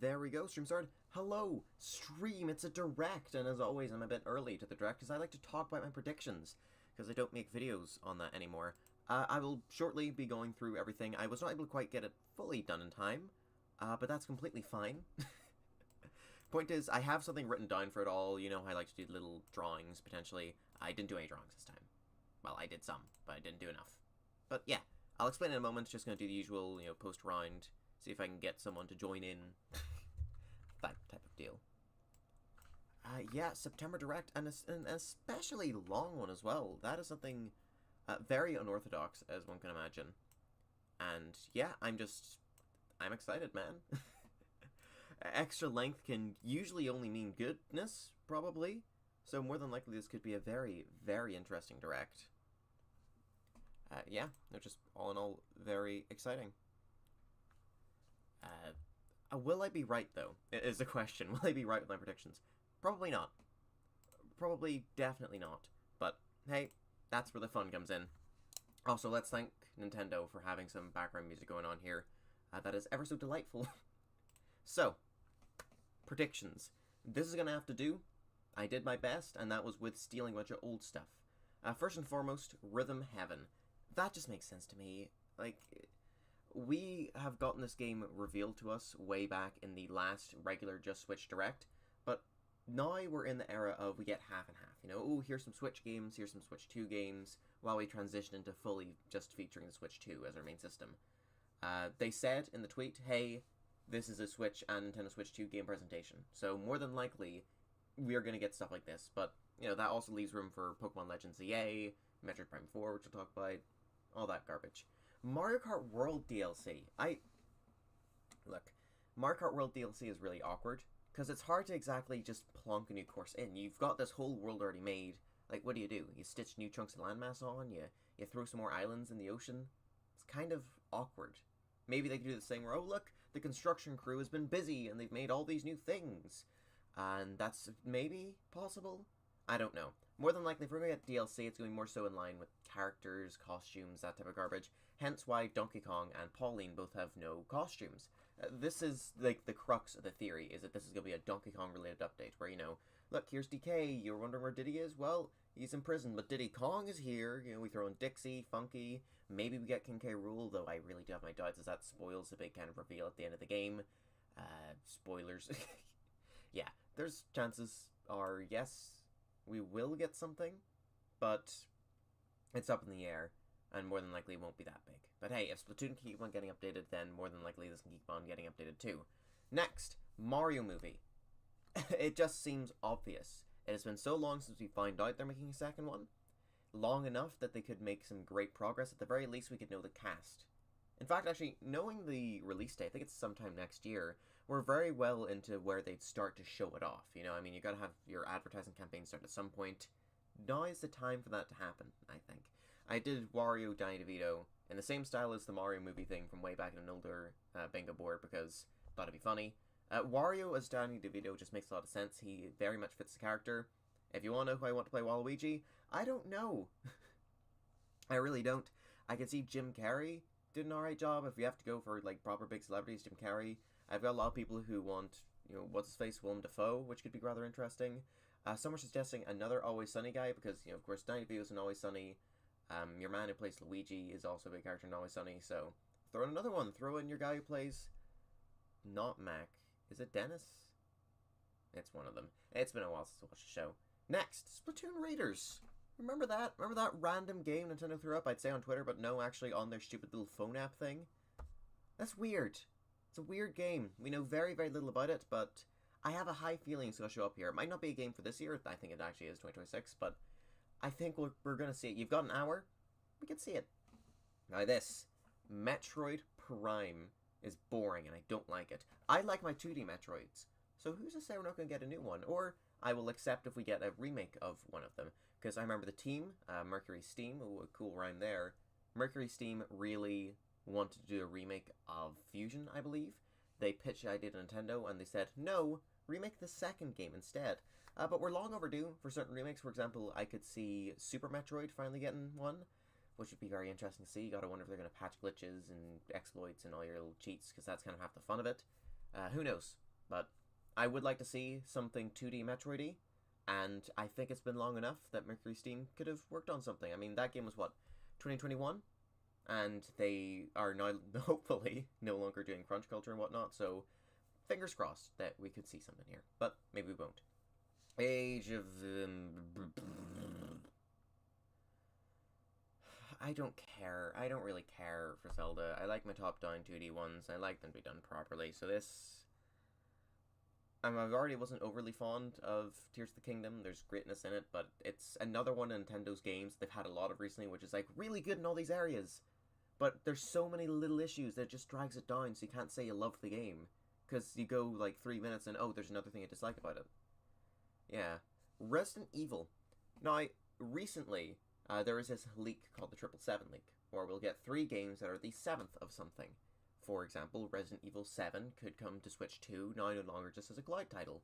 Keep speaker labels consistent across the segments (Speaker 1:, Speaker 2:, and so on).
Speaker 1: There we go, stream started. Hello, stream, it's a direct, and as always, I'm a bit early to the direct because I like to talk about my predictions, because I don't make videos on that anymore. I will shortly be going through everything. I was not able to quite get it fully done in time, but that's completely fine. Point is, I have something written down for it all. You know, I like to do little drawings, potentially. I didn't do any drawings this time. Well, I did some, but I didn't do enough. But yeah, I'll explain in a moment. Just going to do the usual, post round, see if I can get someone to join in. That type of deal. Yeah, September Direct, and an especially long one as well. That is something very unorthodox, as one can imagine. And yeah, I'm excited, man. Extra length can usually only mean goodness, probably. So more than likely this could be a very, very interesting Direct. Yeah, they're just all in all very exciting. Will I be right, though, is the question. Will I be right with my predictions? Probably not. Probably definitely not. But, hey, that's where the fun comes in. Also, let's thank Nintendo for having some background music going on here. That is ever so delightful. So, predictions. This is going to have to do. I did my best, and that was with stealing a bunch of old stuff. First and foremost, Rhythm Heaven. That just makes sense to me. Like, we have gotten this game revealed to us way back in the last regular Just Switch Direct, but now we're in the era of we get half and half. Oh, here's some Switch games, here's some Switch 2 games, while we transition into fully just featuring the Switch 2 as our main system. They said in the tweet, hey, this is a Switch and Nintendo Switch 2 game presentation, so more than likely we are going to get stuff like this, but, that also leaves room for Pokemon Legends EA, Metroid Prime 4, which we'll talk about, all that garbage. Mario Kart World DLC. Look, Mario Kart World DLC is really awkward, because it's hard to exactly just plonk a new course in. You've got this whole world already made. Like, what do? You stitch new chunks of landmass on? You throw some more islands in the ocean? It's kind of awkward. Maybe they could do this thing where, oh look, the construction crew has been busy, and they've made all these new things. And that's maybe possible? I don't know. More than likely, if we're going to get DLC, it's going to be more so in line with characters, costumes, that type of garbage. Hence why Donkey Kong and Pauline both have no costumes. This is, like, the crux of the theory, is that this is going to be a Donkey Kong-related update, where, look, here's DK, you're wondering where Diddy is? Well, he's in prison, but Diddy Kong is here. We throw in Dixie, Funky, maybe we get King K. Rool, though I really do have my doubts, as that spoils the big kind of reveal at the end of the game. Spoilers. Yeah, there's chances are, yes, we will get something, but it's up in the air, and more than likely it won't be that big. But hey, if Splatoon can keep on getting updated, then more than likely this can keep on getting updated too. Next, Mario movie. It just seems obvious. It has been so long since we found out they're making a second one. Long enough that they could make some great progress. At the very least, we could know the cast. In fact, actually, knowing the release date, I think it's sometime next year, we're very well into where they'd start to show it off. I mean, you gotta have your advertising campaign start at some point. Now is the time for that to happen, I think. I did Wario Danny DeVito in the same style as the Mario movie thing from way back in an older bingo board because I thought it'd be funny. Wario as Danny DeVito just makes a lot of sense. He very much fits the character. If you want to know who I want to play Waluigi, I don't know. I really don't. I can see Jim Carrey did an alright job. If we have to go for, like, proper big celebrities, Jim Carrey. I've got a lot of people who want, what's-his-face, Willem Dafoe, which could be rather interesting. Some are suggesting another Always Sunny guy, because, of course, Danny DeVito's in Always Sunny. Your man who plays Luigi is also a big character in Always Sunny, so throw in another one. Throw in your guy who plays... Not Mac. Is it Dennis? It's one of them. It's been a while since I watched the show. Next, Splatoon Raiders. Remember that? Remember that random game Nintendo threw up? I'd say on Twitter, but no, actually on their stupid little phone app thing. That's weird. It's a weird game. We know very, very little about it, but I have a high feeling it's going to show up here. It might not be a game for this year. I think it actually is 2026, but I think we're going to see it. You've got an hour. We can see it. Now this, Metroid Prime is boring, and I don't like it. I like my 2D Metroids, so who's to say we're not going to get a new one? Or I will accept if we get a remake of one of them. Because I remember the team, Mercury Steam, ooh, a cool rhyme there. Mercury Steam really wanted to do a remake of Fusion, I believe. They pitched the idea to Nintendo, and they said, no, remake the second game instead. But we're long overdue for certain remakes. For example, I could see Super Metroid finally getting one, which would be very interesting to see. You gotta wonder if they're going to patch glitches and exploits and all your little cheats, because that's kind of half the fun of it. Who knows? But I would like to see something 2D Metroid-y, and I think it's been long enough that Mercury Steam could have worked on something. I mean, that game was what, 2021? And they are now, hopefully, no longer doing crunch culture and whatnot, so fingers crossed that we could see something here. But maybe we won't. Age of... I don't care. I don't really care for Zelda. I like my top-down 2D ones. I like them to be done properly. So this... I already wasn't overly fond of Tears of the Kingdom. There's greatness in it, but it's another one of Nintendo's games they've had a lot of recently, which is like really good in all these areas. But there's so many little issues that it just drags it down, so you can't say you love the game. Because you go like 3 minutes and, oh, there's another thing I dislike about it. Yeah. Resident Evil. Now, recently, there was this leak called the 777 leak, where we'll get 3 games that are the 7th of something. For example, Resident Evil 7 could come to Switch 2, now no longer just as a Cloud title.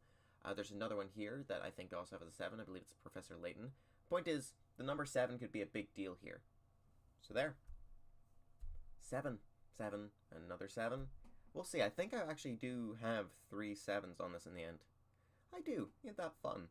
Speaker 1: There's another one here that I think also has a 7, I believe it's Professor Layton. Point is, the number 7 could be a big deal here. So there. 7, another 7. We'll see, I think I actually do have 3 7s on this in the end. I do, ain't that fun.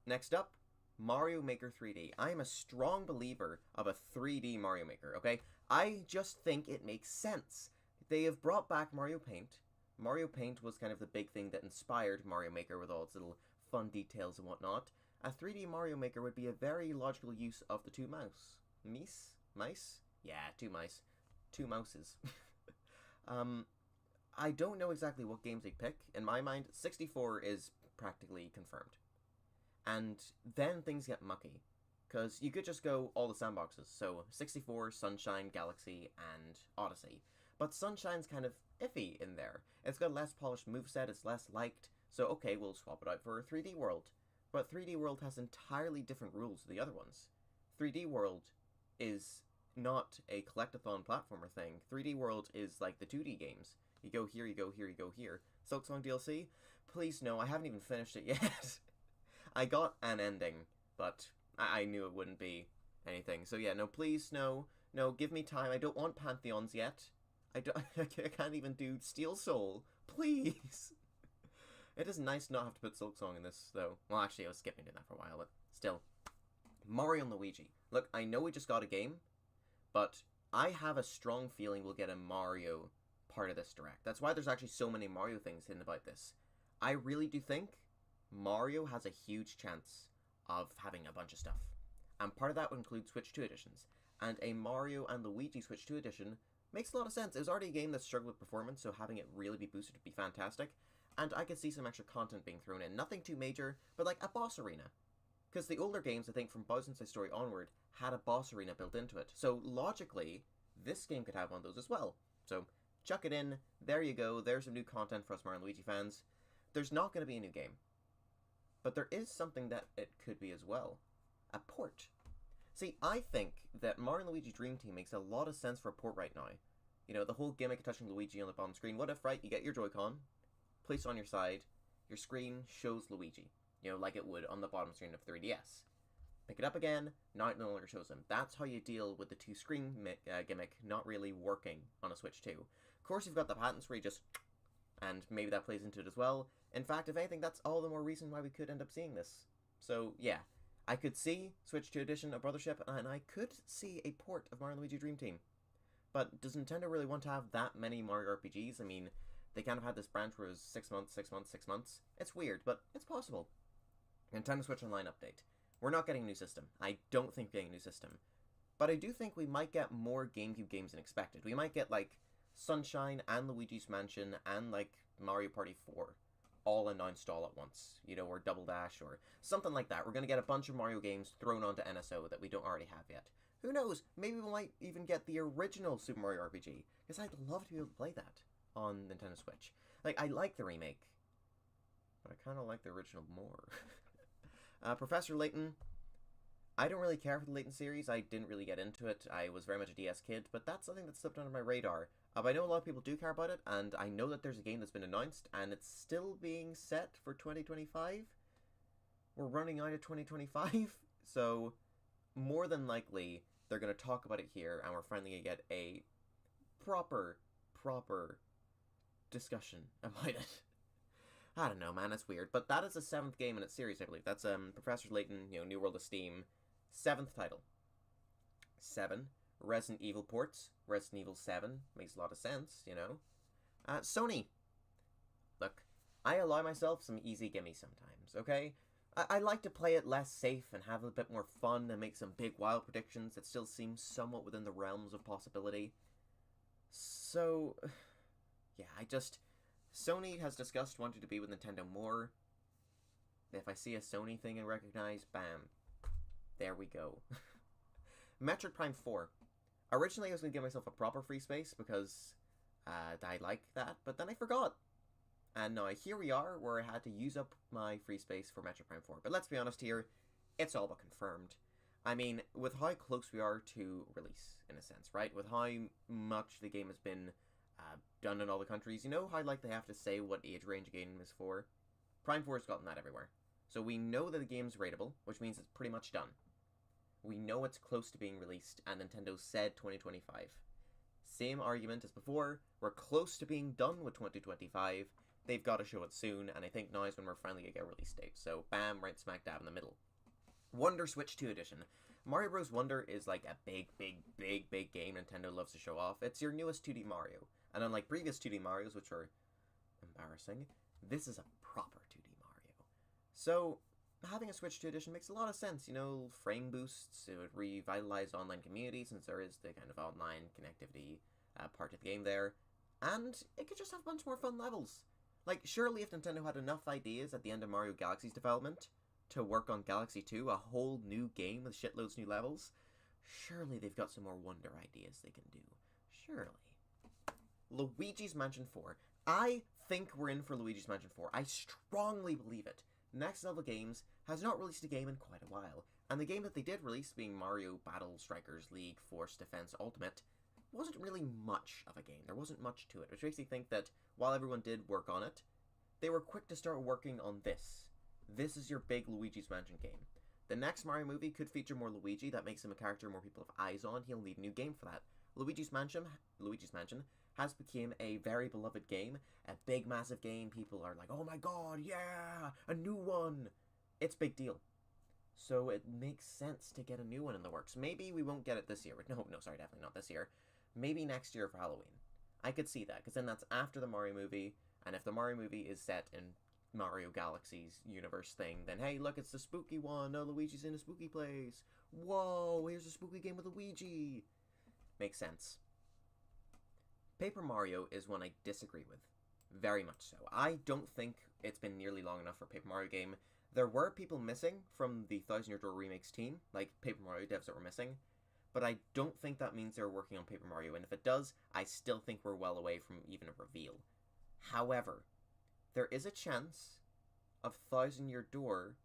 Speaker 1: Next up, Mario Maker 3D. I am a strong believer of a 3D Mario Maker, okay? I just think it makes sense. They have brought back Mario Paint. Mario Paint was kind of the big thing that inspired Mario Maker with all its little fun details and whatnot. A 3D Mario Maker would be a very logical use of the 2 mouse. Mice? Yeah, 2 mice. 2 mouses. I don't know exactly what games they pick. In my mind, 64 is practically confirmed. And then things get mucky. Because you could just go all the sandboxes. So 64, Sunshine, Galaxy, and Odyssey. But Sunshine's kind of iffy in there. It's got a less polished moveset, it's less liked. So okay, we'll swap it out for 3D World. But 3D World has entirely different rules to the other ones. 3D World is not a collectathon platformer thing. 3D World is like the 2D games. You go here, you go here, you go here. Silksong DLC? Please no, I haven't even finished it yet. I got an ending, but I knew it wouldn't be anything. So yeah, no, please, no, give me time. I don't want Pantheons yet. I can't even do Steel Soul. Please. It is nice not have to put Silksong in this, though. Well, actually, I was skipping doing that for a while, but still. Mario and Luigi. Look, I know we just got a game, but I have a strong feeling we'll get a Mario part of this direct. That's why there's actually so many Mario things hidden about this. I really do think Mario has a huge chance of having a bunch of stuff. And part of that would include Switch 2 editions. And a Mario and Luigi Switch 2 edition makes a lot of sense. It was already a game that struggled with performance, so having it really be boosted would be fantastic. And I could see some extra content being thrown in. Nothing too major, but like a boss arena. Because the older games, I think, from Bowser's Inside Story onward, had a boss arena built into it. So logically, this game could have one of those as well. So chuck it in, there you go, there's some new content for us Mario and Luigi fans. There's not going to be a new game. But there is something that it could be as well. A port. See, I think that Mario and Luigi Dream Team makes a lot of sense for a port right now. You know, the whole gimmick of touching Luigi on the bottom screen. What if, right, you get your Joy-Con, place it on your side, your screen shows Luigi. You know, like it would on the bottom screen of 3DS. Pick it up again, now it no longer shows him. That's how you deal with the 2-screen gimmick not really working on a Switch 2. Of course, you've got the patents where you just... and maybe that plays into it as well. In fact, if anything, that's all the more reason why we could end up seeing this. So, yeah. I could see Switch 2 edition of Brothership, and I could see a port of Mario & Luigi Dream Team. But does Nintendo really want to have that many Mario RPGs? I mean, they kind of had this branch where it was 6 months, 6 months, 6 months. It's weird, but it's possible. Nintendo Switch Online update. We're not getting a new system. I don't think we're getting a new system. But I do think we might get more GameCube games than expected. We might get, like, Sunshine and Luigi's Mansion and, like, Mario Party 4 all announced all at once. You know, or Double Dash or something like that. We're going to get a bunch of Mario games thrown onto NSO that we don't already have yet. Who knows? Maybe we might even get the original Super Mario RPG. Because I'd love to be able to play that on Nintendo Switch. Like, I like the remake. But I kind of like the original more. Professor Layton. I don't really care for the Layton series. I didn't really get into it. I was very much a DS kid, but that's something that slipped under my radar. But I know a lot of people do care about it, and I know that there's a game that's been announced, and it's still being set for 2025. We're running out of 2025, so more than likely they're going to talk about it here, and we're finally going to get a proper discussion about it. I don't know, man, it's weird. But that is the 7th game in its series, I believe. That's Professor Layton, New World of Steam, 7th title. 7 Resident Evil ports. Resident Evil 7 makes a lot of sense, Sony. Look, I allow myself some easy gimme sometimes, okay? I like to play it less safe and have a bit more fun and make some big wild predictions that still seem somewhat within the realms of possibility. So, yeah, Sony has discussed wanting to be with Nintendo more. If I see a Sony thing I recognize, bam. There we go. Metroid Prime 4. Originally, I was going to give myself a proper free space because I like that, but then I forgot. And now here we are, where I had to use up my free space for Metroid Prime 4. But let's be honest here, it's all but confirmed. I mean, with how close we are to release, in a sense, right? With how much the game has been done in all the countries, you know how like they have to say what age range a game is for? Prime 4 has gotten that everywhere. So we know that the game's rateable, which means it's pretty much done. We know it's close to being released, and Nintendo said 2025. Same argument as before, we're close to being done with 2025, they've got to show it soon, and I think now is when we're finally going to get a release date. So bam, right smack dab in the middle. Wonder Switch 2 Edition. Mario Bros. Wonder is like a big game Nintendo loves to show off. It's your newest 2D Mario. And unlike previous 2D Marios, which are embarrassing, this is a proper 2D Mario. So, having a Switch 2 Edition makes a lot of sense, frame boosts, it would revitalize online community since there is the kind of online connectivity part of the game there, and it could just have a bunch more fun levels. Like, surely if Nintendo had enough ideas at the end of Mario Galaxy's development to work on Galaxy 2, a whole new game with shitloads new levels, surely they've got some more Wonder ideas they can do. Surely. Luigi's Mansion 4. I think we're in for Luigi's Mansion 4. I strongly believe it. Next Level Games has not released a game in quite a while, and the game that they did release, being Mario Battle Strikers League Force Defense Ultimate, wasn't really much of a game. There wasn't much to it, which makes me think that while everyone did work on it, they were quick to start working on this. This is your big Luigi's Mansion game. The next Mario movie could feature more Luigi. That makes him a character more people have eyes on. He'll need a new game for that. Luigi's Mansion has become a very beloved game, a big massive game. People are like, oh my god, yeah, a new one. It's a big deal. So it makes sense to get a new one in the works. Maybe we won't get it this year. No, sorry, definitely not this year. Maybe next year for Halloween. I could see that, because then that's after the Mario movie, and if the Mario movie is set in Mario Galaxy's universe thing, then hey, look, it's the spooky one. Oh, Luigi's in a spooky place. Whoa, here's a spooky game with Luigi. Makes sense. Paper Mario is one I disagree with. Very much so. I don't think it's been nearly long enough for a Paper Mario game. There were people missing from the Thousand Year Door Remakes team, like Paper Mario devs that were missing, but I don't think that means they're working on Paper Mario, and if it does, I still think we're well away from even a reveal. However, there is a chance of Thousand Year Door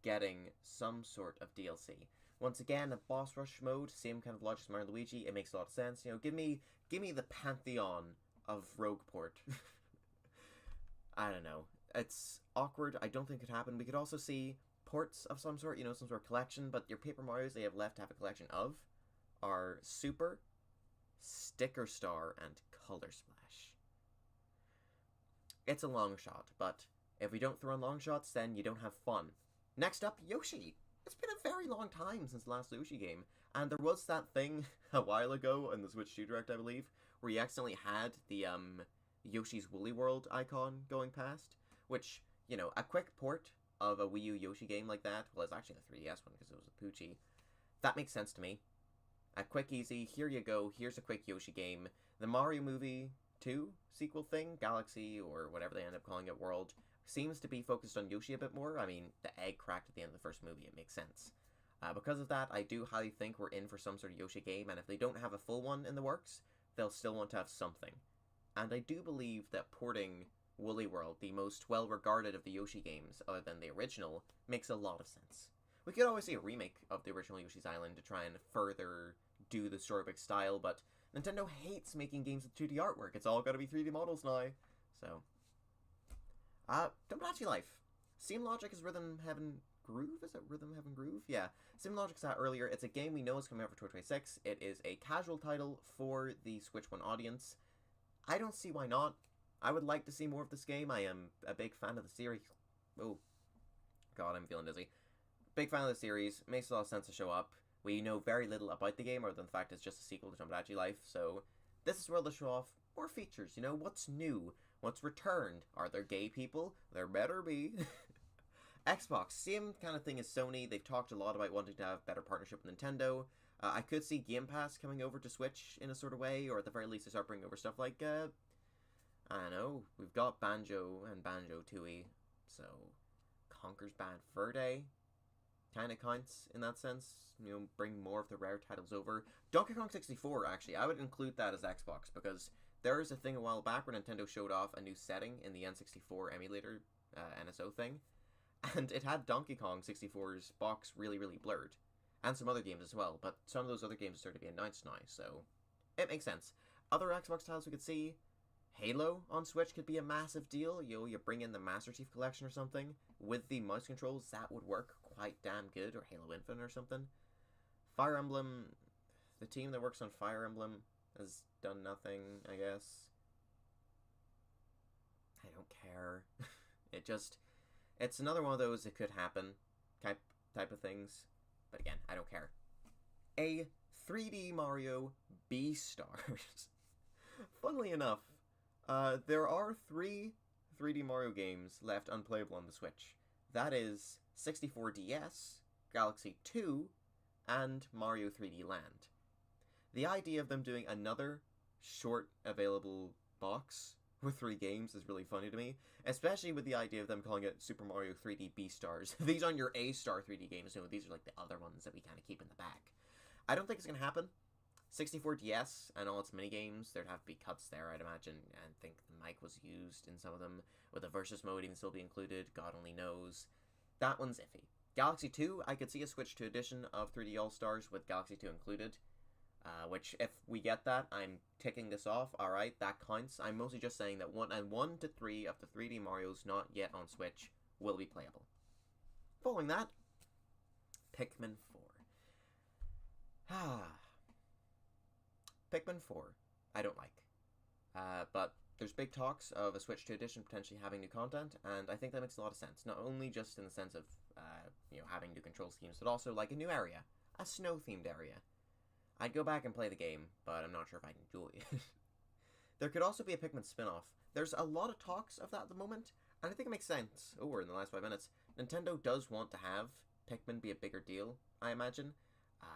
Speaker 1: getting some sort of DLC. Once again, a boss rush mode, same kind of logic as Mario and Luigi, it makes a lot of sense. Give me the pantheon of Rogueport. I don't know. It's awkward. I don't think it could happen. We could also see ports of some sort, some sort of collection, but your Paper Marios they have left to have a collection of are Super, Sticker Star, and Color Splash. It's a long shot, but if we don't throw in long shots, then you don't have fun. Next up, Yoshi. It's been a very long time since the last Yoshi game, and there was that thing a while ago in the Switch 2 Direct, I believe, where you accidentally had the Yoshi's Woolly World icon going past, which, a quick port of a Wii U Yoshi game like that, well, it's actually the 3DS one because it was a Poochie, that makes sense to me. A quick, easy, here you go, here's a quick Yoshi game. The Mario Movie 2 sequel thing, Galaxy, or whatever they end up calling it, World, seems to be focused on Yoshi a bit more. I mean, the egg cracked at the end of the first movie, it makes sense. Because of that, I do highly think we're in for some sort of Yoshi game, and if they don't have a full one in the works, they'll still want to have something. And I do believe that porting Woolly World, the most well-regarded of the Yoshi games, other than the original, makes a lot of sense. We could always see a remake of the original Yoshi's Island to try and further do the storybook style, but Nintendo hates making games with 2D artwork. It's all gotta be 3D models now. So, Tomodachi Life. Steam Logic is Rhythm Heaven Groove? Is it Rhythm Heaven Groove? Yeah. Steam Logic said earlier, it's a game we know is coming out for 2026. It is a casual title for the Switch 1 audience. I don't see why not. I would like to see more of this game. I am a big fan of the series. Oh, God, I'm feeling dizzy. Big fan of the series. Makes a lot of sense to show up. We know very little about the game other than the fact it's just a sequel to Tomodachi Life, so this is where they'll show off more features, you know, what's new, what's returned, are there gay people? There better be. Xbox, same kind of thing as Sony, they've talked a lot about wanting to have better partnership with Nintendo. I could see Game Pass coming over to Switch in a sort of way, or at the very least they start bringing over stuff like, I don't know, we've got Banjo and Banjo-Tooie, so Conker's Bad Fur Day kind of counts in that sense, you know, bring more of the rare titles over. Donkey Kong 64, actually, I would include that as Xbox, because there is a thing a while back where Nintendo showed off a new setting in the N64 emulator, NSO thing, and it had Donkey Kong 64's box really, really blurred, and some other games as well, but some of those other games started to be announced now, so it makes sense. Other Xbox titles we could see, Halo on Switch could be a massive deal. You bring in the Master Chief Collection or something with the mouse controls, that would work quite damn good, or Halo Infinite or something. Fire Emblem, the team that works on Fire Emblem has done nothing, I guess. I don't care. It's another one of those that could happen type of things. But again, I don't care. A 3D Mario Beastars. Funnily enough, there are 3 3D Mario games left unplayable on the Switch. That is 64 DS, Galaxy 2, and Mario 3D Land. The idea of them doing another short available box with 3 games is really funny to me, especially with the idea of them calling it Super Mario 3D Beastars. These aren't your A-star 3D games, no, these are like the other ones that we kind of keep in the back. I don't think it's going to happen. 64 DS and all its minigames, there'd have to be cuts there, I'd imagine, and think the mic was used in some of them, with a versus mode even still be included, God only knows. That one's iffy. Galaxy 2, I could see a Switch 2 edition of 3D All-Stars with Galaxy 2 included, which, if we get that, I'm ticking this off, alright, that counts. I'm mostly just saying that 1 to 3 of the 3D Marios not yet on Switch will be playable. Following that, Pikmin 4. Pikmin 4, I don't like. But there's big talks of a Switch 2 edition potentially having new content, and I think that makes a lot of sense. Not only just in the sense of, having new control schemes, but also like a new area. A snow-themed area. I'd go back and play the game, but I'm not sure if I'd enjoy it. There could also be a Pikmin spin-off. There's a lot of talks of that at the moment, and I think it makes sense. Oh, we're in the last 5 minutes. Nintendo does want to have Pikmin be a bigger deal, I imagine.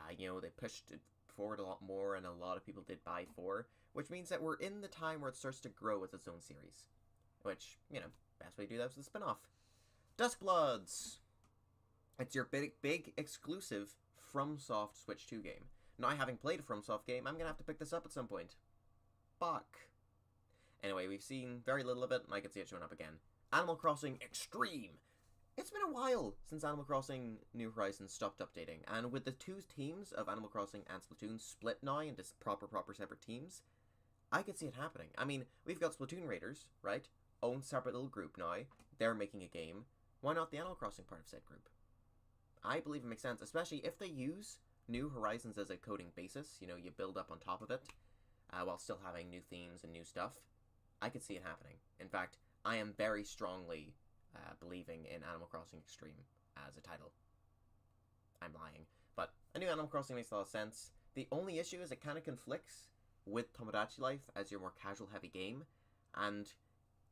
Speaker 1: They pushed it forward a lot more, and a lot of people did buy 4, which means that we're in the time where it starts to grow as its own series. Which, best way to do that is the spin-off. Duskbloods! It's your big exclusive FromSoft Switch 2 game. Now, having played a FromSoft game, I'm gonna have to pick this up at some point. Fuck. Anyway, we've seen very little of it, and I can see it showing up again. Animal Crossing Extreme! It's been a while since Animal Crossing New Horizons stopped updating, and with the 2 teams of Animal Crossing and Splatoon split now into proper separate teams, I could see it happening. I mean, we've got Splatoon Raiders, right? Own separate little group now. They're making a game. Why not the Animal Crossing part of said group? I believe it makes sense, especially if they use New Horizons as a coding basis. You build up on top of it, while still having new themes and new stuff. I could see it happening. In fact, I am very strongly believing in Animal Crossing Extreme as a title. I'm lying. But a new Animal Crossing makes a lot of sense. The only issue is it kind of conflicts with Tomodachi Life as your more casual heavy game. And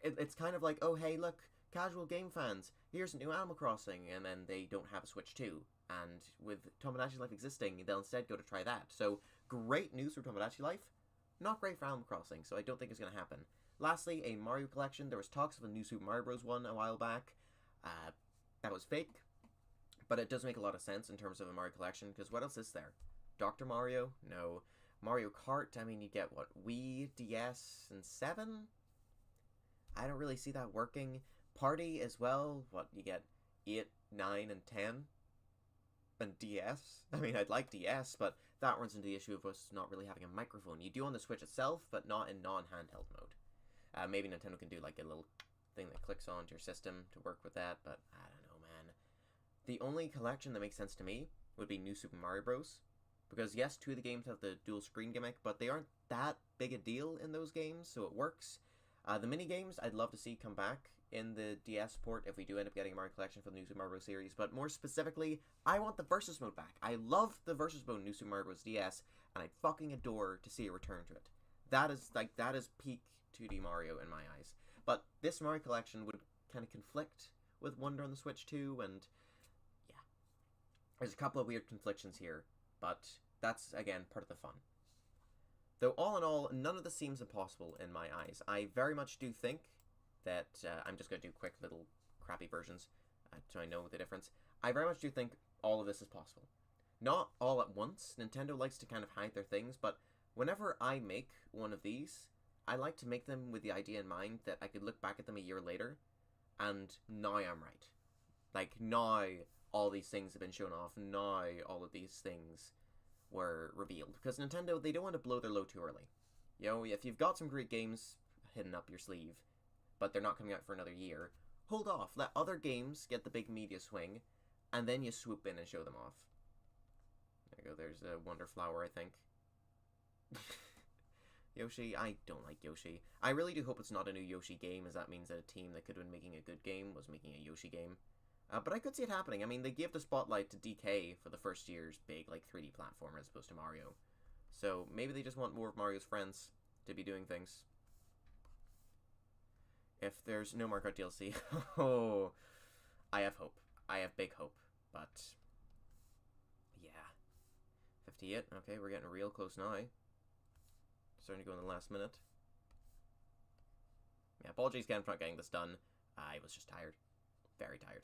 Speaker 1: it's kind of like, oh hey look, casual game fans, here's a new Animal Crossing, and then they don't have a Switch 2. And with Tomodachi Life existing, they'll instead go to try that. So, great news for Tomodachi Life, not great for Animal Crossing, so I don't think it's going to happen. Lastly, a Mario collection. There was talks of a new Super Mario Bros. One a while back. That was fake, but it does make a lot of sense in terms of a Mario collection, because what else is there? Dr. Mario? No. Mario Kart? I mean, you get, what, Wii, DS, and 7? I don't really see that working. Party as well? What, you get 8, 9, and 10? And DS? I mean, I'd like DS, but that runs into the issue of us not really having a microphone. You do on the Switch itself, but not in non-handheld mode. Maybe Nintendo can do like a little thing that clicks onto your system to work with that, but I don't know, man. The only collection that makes sense to me would be New Super Mario Bros. Because yes, 2 of the games have the dual screen gimmick, but they aren't that big a deal in those games, so it works. The mini games I'd love to see come back in the DS port if we do end up getting a Mario Collection for the New Super Mario Bros. Series, but more specifically, I want the Versus mode back. I love the Versus mode in New Super Mario Bros. DS, and I'd fucking adore to see a return to it. That is peak 2D Mario in my eyes. But this Mario Collection would kind of conflict with Wonder on the Switch too, and yeah. There's a couple of weird conflictions here, but that's, again, part of the fun. Though, all in all, none of this seems impossible in my eyes. I very much do think that, I'm just going to do quick little crappy versions, so I know the difference. I very much do think all of this is possible. Not all at once. Nintendo likes to kind of hide their things, but whenever I make one of these, I like to make them with the idea in mind that I could look back at them a year later, and now I'm right. Like, now all these things have been shown off, now all of these things were revealed. Because Nintendo, they don't want to blow their load too early. You know, if you've got some great games hidden up your sleeve, but they're not coming out for another year, hold off, let other games get the big media swing, and then you swoop in and show them off. There you go, there's a Wonder Flower, I think. Yoshi, I don't like Yoshi. I really do hope it's not a new Yoshi game, as that means that a team that could have been making a good game was making a Yoshi game. But I could see it happening. I mean, they gave the spotlight to DK for the first year's big, like, 3D platformer as opposed to Mario. So maybe they just want more of Mario's friends to be doing things. If there's no Mario Kart DLC, oh, I have hope. I have big hope, but yeah. 58, okay, we're getting real close now. Starting to go in the last minute. Yeah, apologies again for not getting this done. I was just tired. Very tired.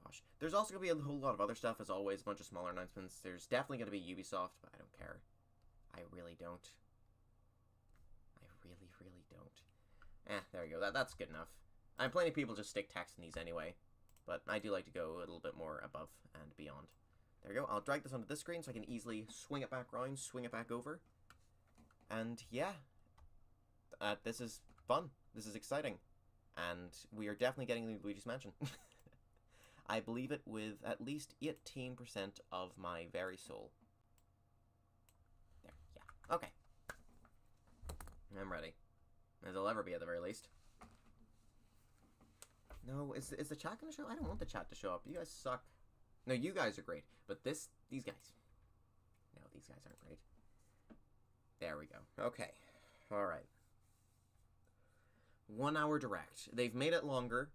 Speaker 1: Gosh. There's also going to be a whole lot of other stuff, as always, a bunch of smaller announcements. There's definitely going to be Ubisoft, but I don't care. I really don't. I really, really don't. There we go. That's good enough. I'm plenty of people just stick text in these anyway, but I do like to go a little bit more above and beyond. There we go. I'll drag this onto this screen so I can easily swing it back around, swing it back over. And yeah, this is fun. This is exciting. And we are definitely getting Luigi's Mansion. I believe it with at least 18% of my very soul. There, yeah. Okay. I'm ready. As I'll ever be at the very least. No, is the chat gonna show? I don't want the chat to show up. You guys suck. No, you guys are great. But these guys. No, these guys aren't great. There we go. Okay. Alright. 1 hour direct. They've made it longer.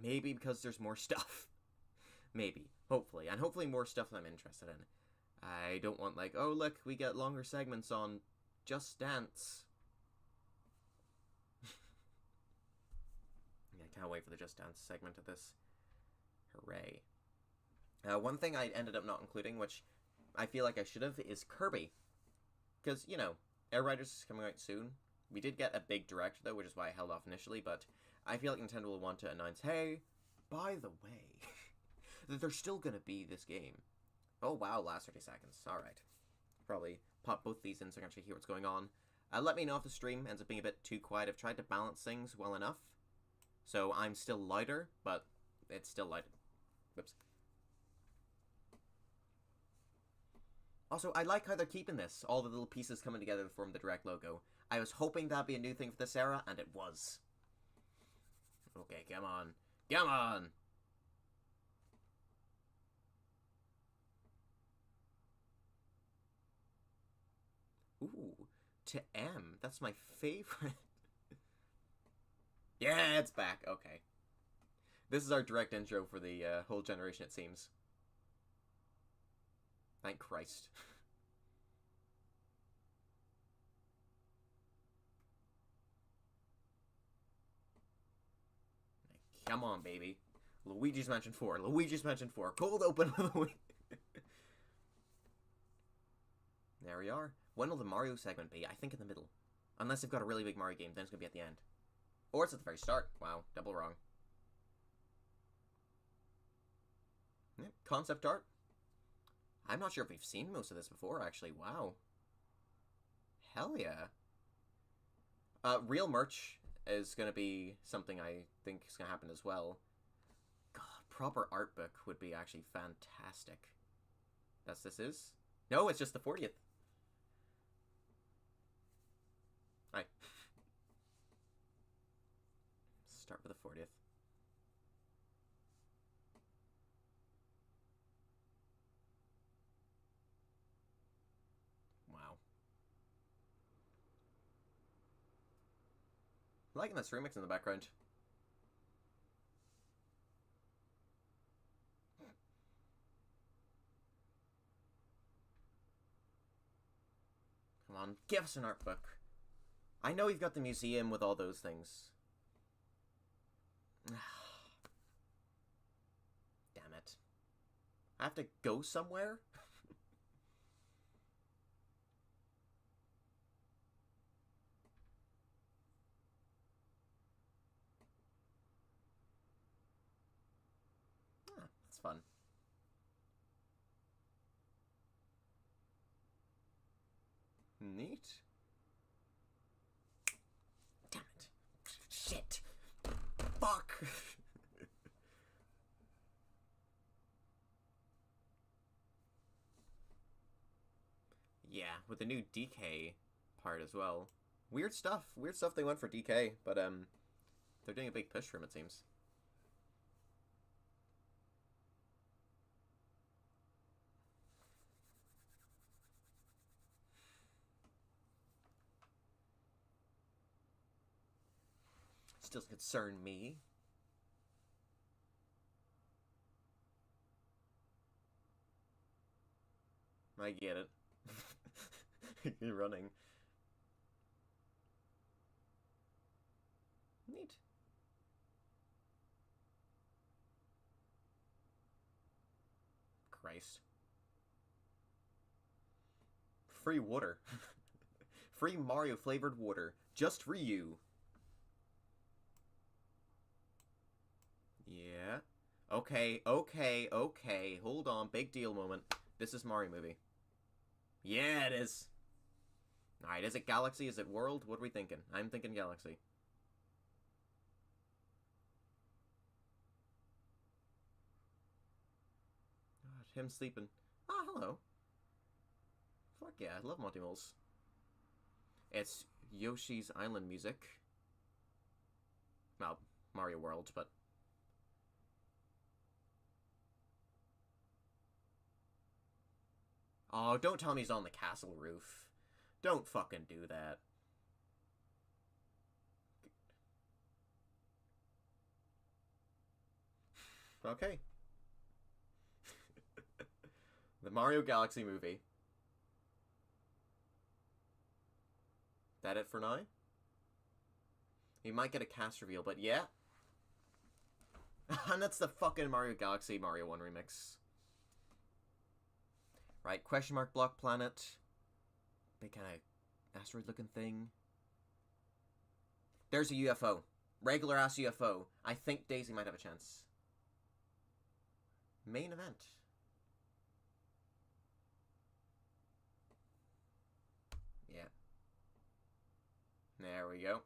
Speaker 1: Maybe because there's more stuff. Maybe. Hopefully. And hopefully more stuff that I'm interested in. I don't want, like, oh, look, we get longer segments on Just Dance. Yeah, I can't wait for the Just Dance segment of this. Hooray. One thing I ended up not including, which I feel like I should have, is Kirby. Because, you know, Air Riders is coming out soon. We did get a big direct, though, which is why I held off initially, but I feel like Nintendo will want to announce, hey, by the way, that there's still going to be this game. Oh, wow, last 30 seconds. Alright. Probably pop both these in so I can actually hear what's going on. Let me know if the stream ends up being a bit too quiet. I've tried to balance things well enough. So I'm still louder, but it's still lighted. Whoops. Also, I like how they're keeping this. All the little pieces coming together to form the Direct logo. I was hoping that'd be a new thing for this era, and it was. Okay, come on. Come on! Ooh, to M. That's my favorite. Yeah, it's back. Okay. This is our direct intro for the whole generation, it seems. Thank Christ. Come on, baby. Luigi's Mansion 4. Luigi's Mansion 4. Cold open of the week. There we are. When will the Mario segment be? I think in the middle. Unless they've got a really big Mario game, then it's going to be at the end. Or it's at the very start. Wow, double wrong. Yep, concept art. I'm not sure if we've seen most of this before, actually. Wow. Hell yeah. Real merch is going to be something I think is going to happen as well. God, proper art book would be actually fantastic. This is? No, it's just the 40th. Hi. with the 40th. Wow. Liking this remix in the background. Come on, give us an art book. I know you've got the museum with all those things. Damn it. I have to go somewhere? That's fun. Neat. Damn it. Shit. Fuck. Yeah, with the new DK part as well. Weird stuff. Weird stuff they went for DK, but they're doing a big push for him, it seems. Still doesn't concern me. I get it. You're running. Neat. Christ. Free water. Free Mario flavored water. Just for you. Yeah. Okay, okay, okay. Hold on. Big deal moment. This is Mario movie. Yeah, it is. Alright, is it Galaxy? Is it World? What are we thinking? I'm thinking Galaxy. God, him sleeping. Ah, hello. Fuck yeah, I love Monty Moles. It's Yoshi's Island music. Well, Mario World, but... Oh, don't tell me he's on the castle roof. Don't fucking do that. Okay. The Mario Galaxy movie. That it for now? You might get a cast reveal, but yeah. And that's the fucking Mario Galaxy Mario 1 remix. Right, question mark block planet. Big kind of asteroid looking thing. There's a UFO. Regular ass UFO. I think Daisy might have a chance. Main event. Yeah. There we go.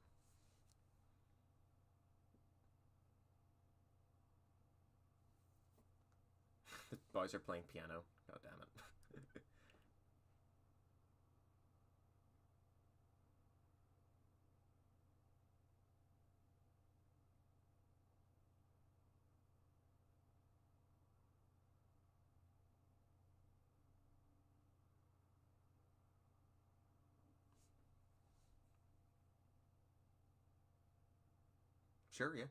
Speaker 1: The boys are playing piano. God damn it. Sure, yeah.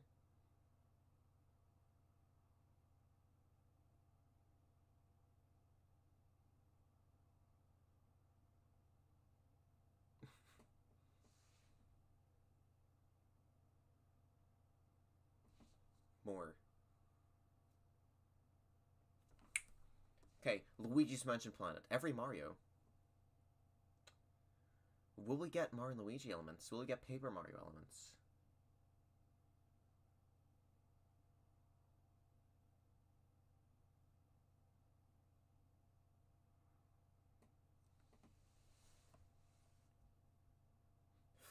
Speaker 1: More. Okay, Luigi's Mansion Planet. Every Mario. Will we get Mario and Luigi elements? Will we get Paper Mario elements?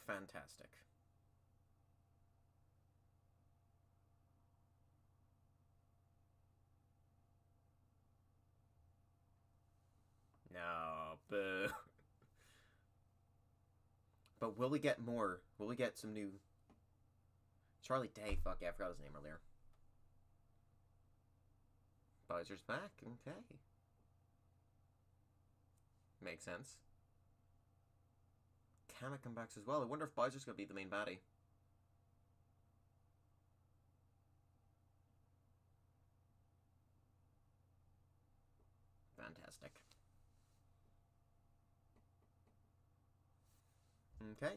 Speaker 1: Fantastic. No, boo. But will we get more? Will we get some new Charlie Day. Fuck yeah, I forgot his name earlier. Bowser's back. Okay. Makes sense. Kamek come back as well. I wonder if Bowser's gonna be the main baddie. Fantastic. Okay.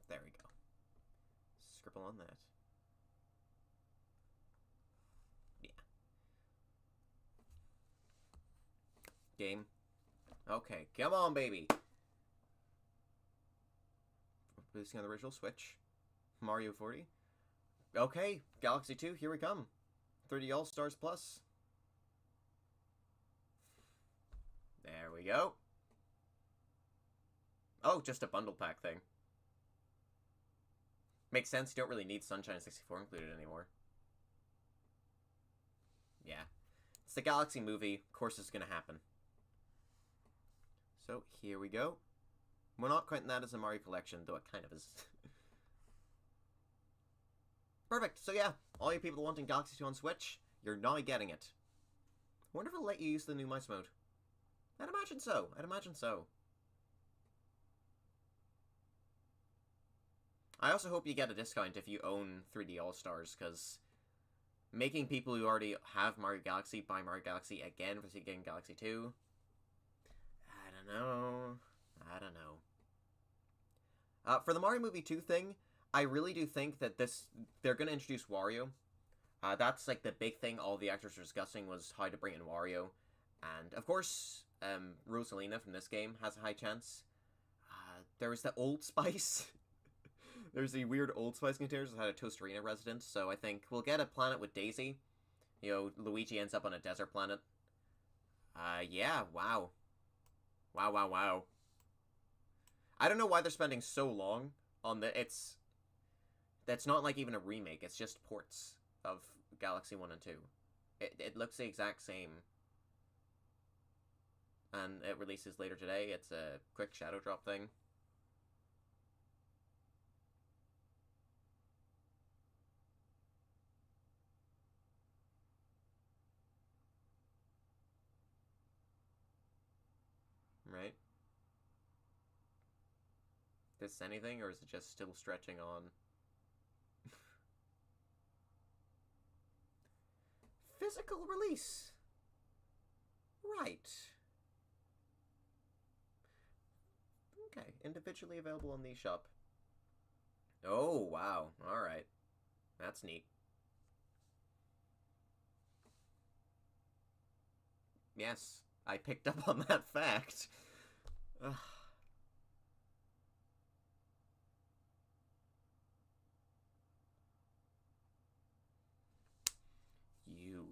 Speaker 1: There we go. Scribble on that. Yeah. Game. Okay, come on, baby. Releasing on the original Switch. Mario 40. Okay, Galaxy 2, here we come. 3D All-Stars Plus. There we go. Oh, just a bundle pack thing. Makes sense, you don't really need Sunshine 64 included anymore. Yeah. It's the Galaxy movie, of course it's gonna happen. So, here we go. We're not counting that as a Mario collection, though it kind of is. Perfect, so yeah, all you people wanting Galaxy 2 on Switch, you're now getting it. I wonder if it'll let you use the new mouse mode. I'd imagine so, I'd imagine so. I also hope you get a discount if you own 3D All-Stars, because making people who already have Mario Galaxy buy Mario Galaxy again for getting Galaxy 2... I don't know. For the Mario Movie 2 thing, I really do think that they're going to introduce Wario. That's like the big thing all the actors were discussing was how to bring in Wario. And of course, Rosalina from this game has a high chance. There was the Old Spice. There's the weird Old Spice containers that had a Tostarena resident, so I think we'll get a planet with Daisy. You know, Luigi ends up on a desert planet. Yeah, wow. Wow. I don't know why they're spending so long on that's not like even a remake, it's just ports of Galaxy 1 and 2. It looks the exact same. And it releases later today, it's a quick shadow drop thing. Right? This anything, or is it just still stretching on? Physical release! Right. Okay, individually available on the eShop. Oh, wow. Alright. That's neat. Yes, I picked up on that fact. Ugh. You.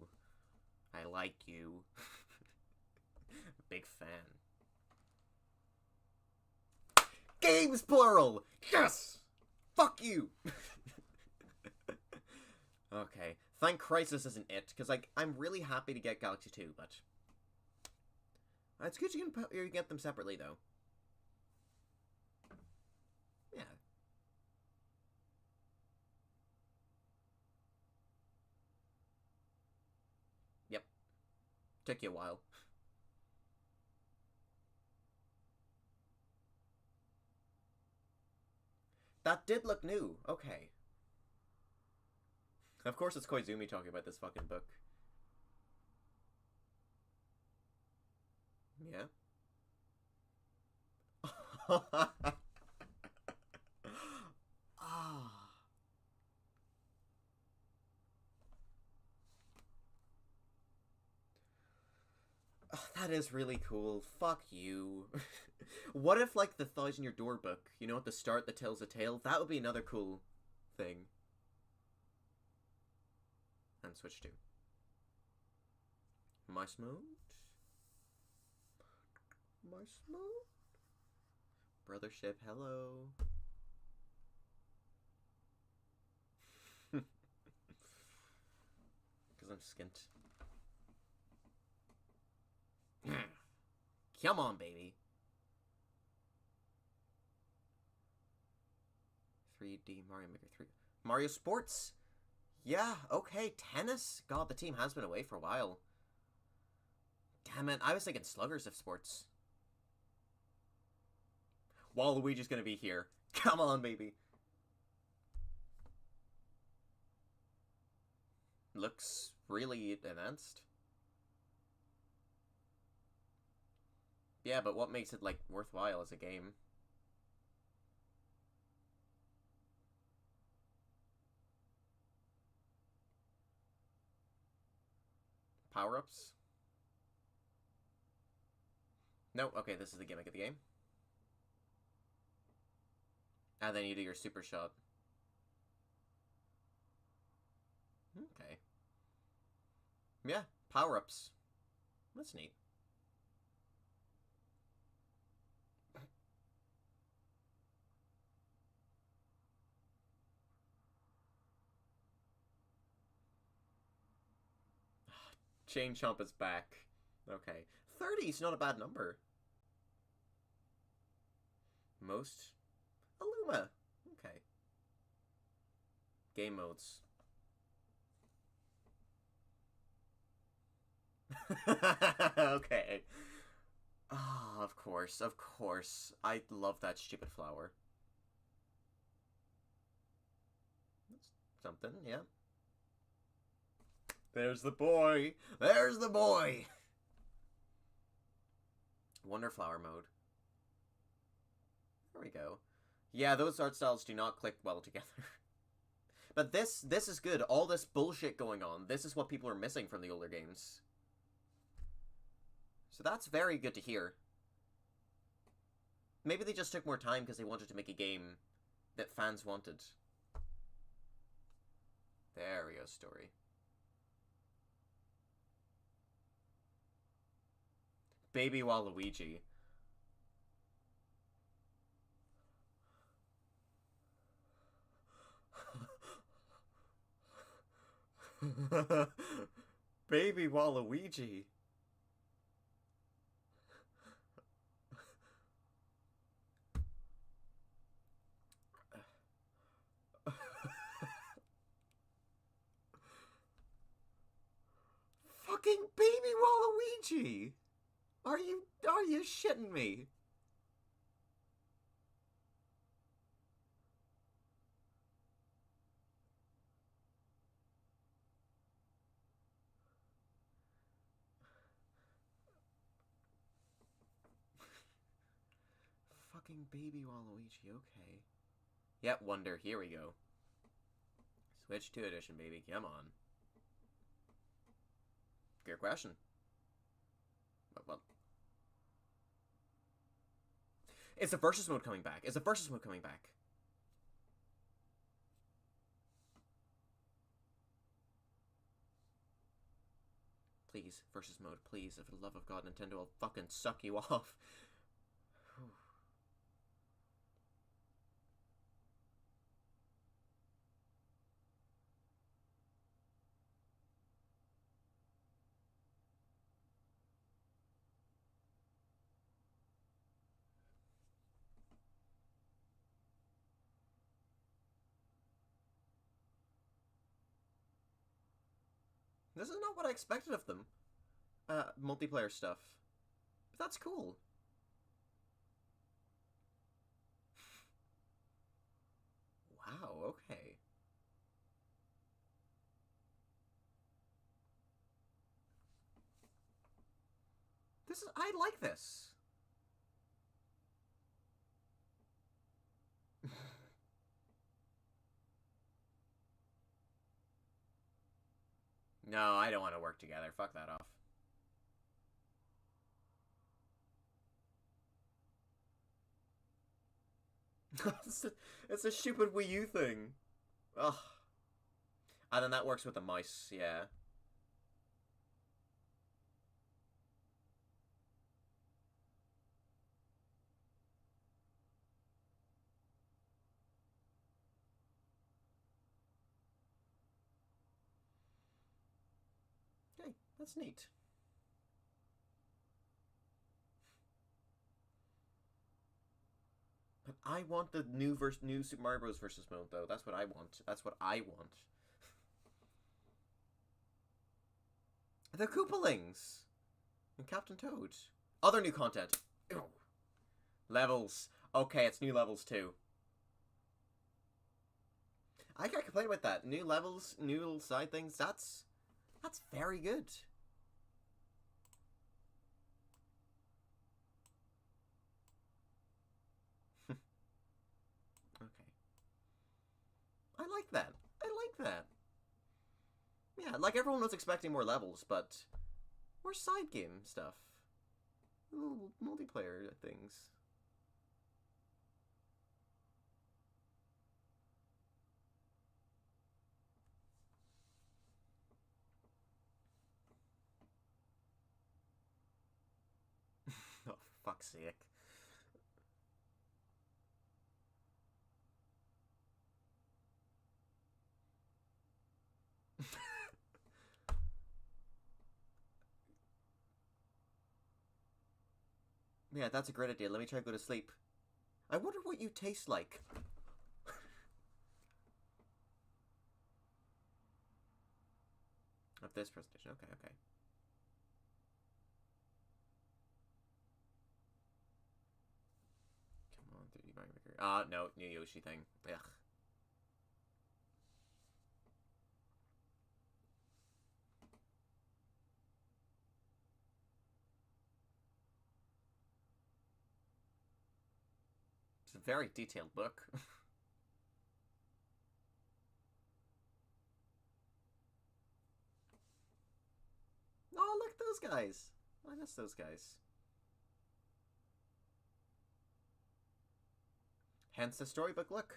Speaker 1: I like you. Big fan. Games plural! Yes! Fuck you! Okay. Thank Christ this isn't it, because, like, I'm really happy to get Galaxy 2, but... It's good you can get them separately, though. Yeah. Yep. Took you a while. That did look new. Okay. Of course it's Koizumi talking about this fucking book. Yeah. Ah. Oh, that is really cool. Fuck you. What if, like, the Thousand Year Door book, you know, at the start that tells a tale? That would be another cool thing. And Switch 2. Mouse mode? Mouse mode? Brothership, hello. Because I'm skint. Come on, baby. 3D Mario Maker 3. Mario Sports? Yeah, okay, tennis? God, the team has been away for a while. Damn it, I was thinking Sluggers of Sports. Waluigi's gonna be here. Come on, baby. Looks really advanced. Yeah, but what makes it, like, worthwhile as a game? Power-ups? No, okay, this is the gimmick of the game. And then you do your super shot. Okay. Yeah, power-ups. That's neat. Chain Chomp is back. Okay. 30 is not a bad number. Most? Aluma. Okay. Game modes. Okay. Ah, oh, of course, of course. I love that stupid flower. That's something, yeah. There's the boy! There's the boy! Wonderflower mode. There we go. Yeah, those art styles do not click well together. But this is good. All this bullshit going on. This is what people are missing from the older games. So that's very good to hear. Maybe they just took more time because they wanted to make a game that fans wanted. There we go, story. Baby Waluigi. Baby Waluigi. Fucking baby Waluigi. Are you shitting me? Fucking baby Waluigi, okay. Yep, Wonder, here we go. Switch 2 edition, baby, come on. Good question. Well. Is the versus mode coming back? Is the versus mode coming back? Please, versus mode, please. For the love of God, Nintendo will fucking suck you off. This is not what I expected of them. Multiplayer stuff. But that's cool. Wow, okay. I like this. No, I don't want to work together. Fuck that off. It's a stupid Wii U thing. Ugh. And then that works with the mice, yeah. Okay, that's neat. But I want the new Super Mario Bros. Versus mode, though. That's what I want. That's what I want. The Koopalings! And Captain Toad. Other new content. Ew. Levels. Okay, it's new levels, too. I can't complain with that. New levels, new little side things. That's very good. Okay. I like that. I like that. Yeah, like everyone was expecting more levels, but more side game stuff. Little multiplayer things. Oh, for fuck's sake. Yeah, that's a great idea. Let me try to go to sleep. I wonder what you taste like. Of this presentation. Okay, okay. Come on, 3D Mario Maker. No, new Yoshi thing. Ugh. It's a very detailed book. Oh, look at those guys. I miss those guys. Hence the storybook look.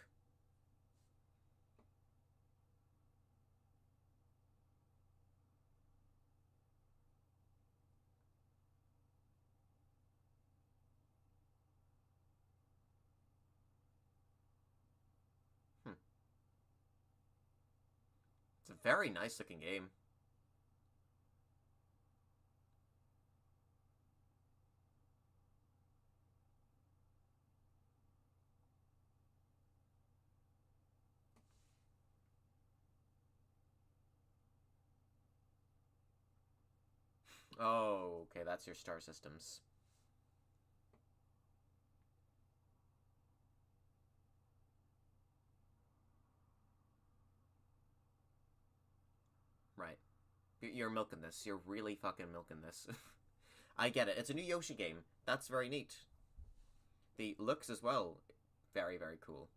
Speaker 1: It's a very nice looking game. Oh, okay, that's your star systems. Right. You're milking this. You're really fucking milking this. I get it. It's a new Yoshi game. That's very neat. The looks as well. Very, very cool.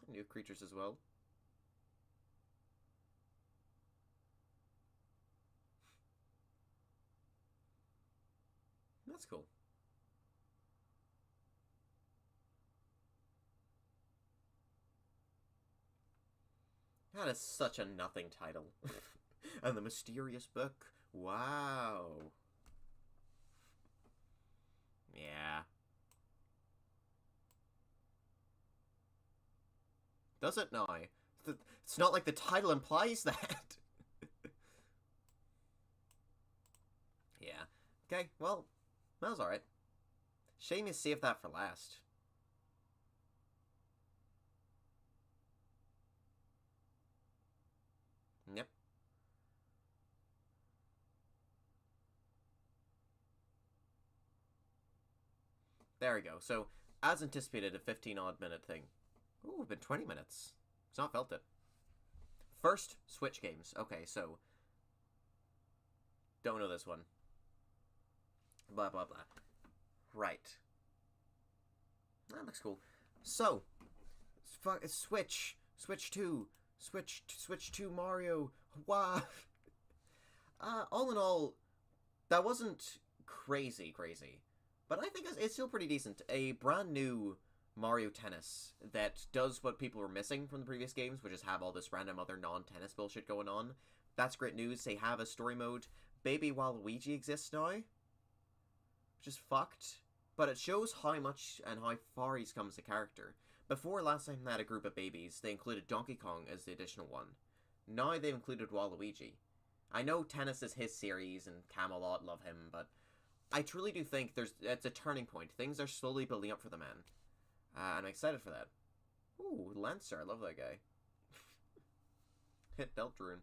Speaker 1: New creatures as well. That's cool. That is such a nothing title. And the mysterious book. Wow. Yeah. Does it now? It's not like the title implies that. Yeah. Okay, well, that was alright. Shame you saved that for last. Yep. There we go. So, as anticipated, a 15-odd minute thing. Ooh, it's been 20 minutes. It's not felt it. First, Switch games. Okay, so... Don't know this one. Blah, blah, blah. Right. That looks cool. So, Switch. Switch 2. Switch 2 Mario. Wow. All in all, that wasn't crazy. But I think it's still pretty decent. A brand new Mario Tennis that does what people were missing from the previous games, which is have all this random other non-tennis bullshit going on. That's great news. They have a story mode. Baby Waluigi exists now, which is fucked. But it shows how much and how far he's come as a character. Before, last time they had a group of babies, they included Donkey Kong as the additional one. Now they've included Waluigi. I know Tennis is his series and Camelot love him, but I truly do think it's a turning point. Things are slowly building up for the man. And I'm excited for that. Ooh, Lancer, I love that guy. Hit Deltarune.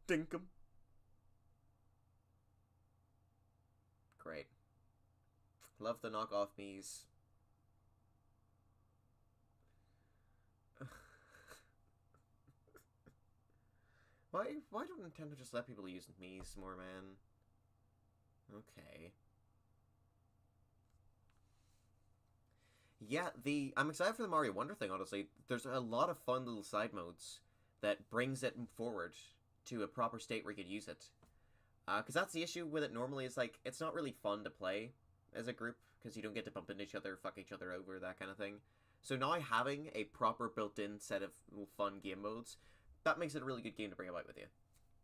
Speaker 1: Dinkum. Great. Love the knockoff Miis. Why don't Nintendo just let people use Miis more, man? Okay. Yeah, I'm excited for the Mario Wonder thing, honestly. There's a lot of fun little side modes that brings it forward to a proper state where you could use it. Because that's the issue with it normally, is like, it's not really fun to play as a group, because you don't get to bump into each other, fuck each other over, that kind of thing. So now having a proper built-in set of fun game modes, that makes it a really good game to bring about with you.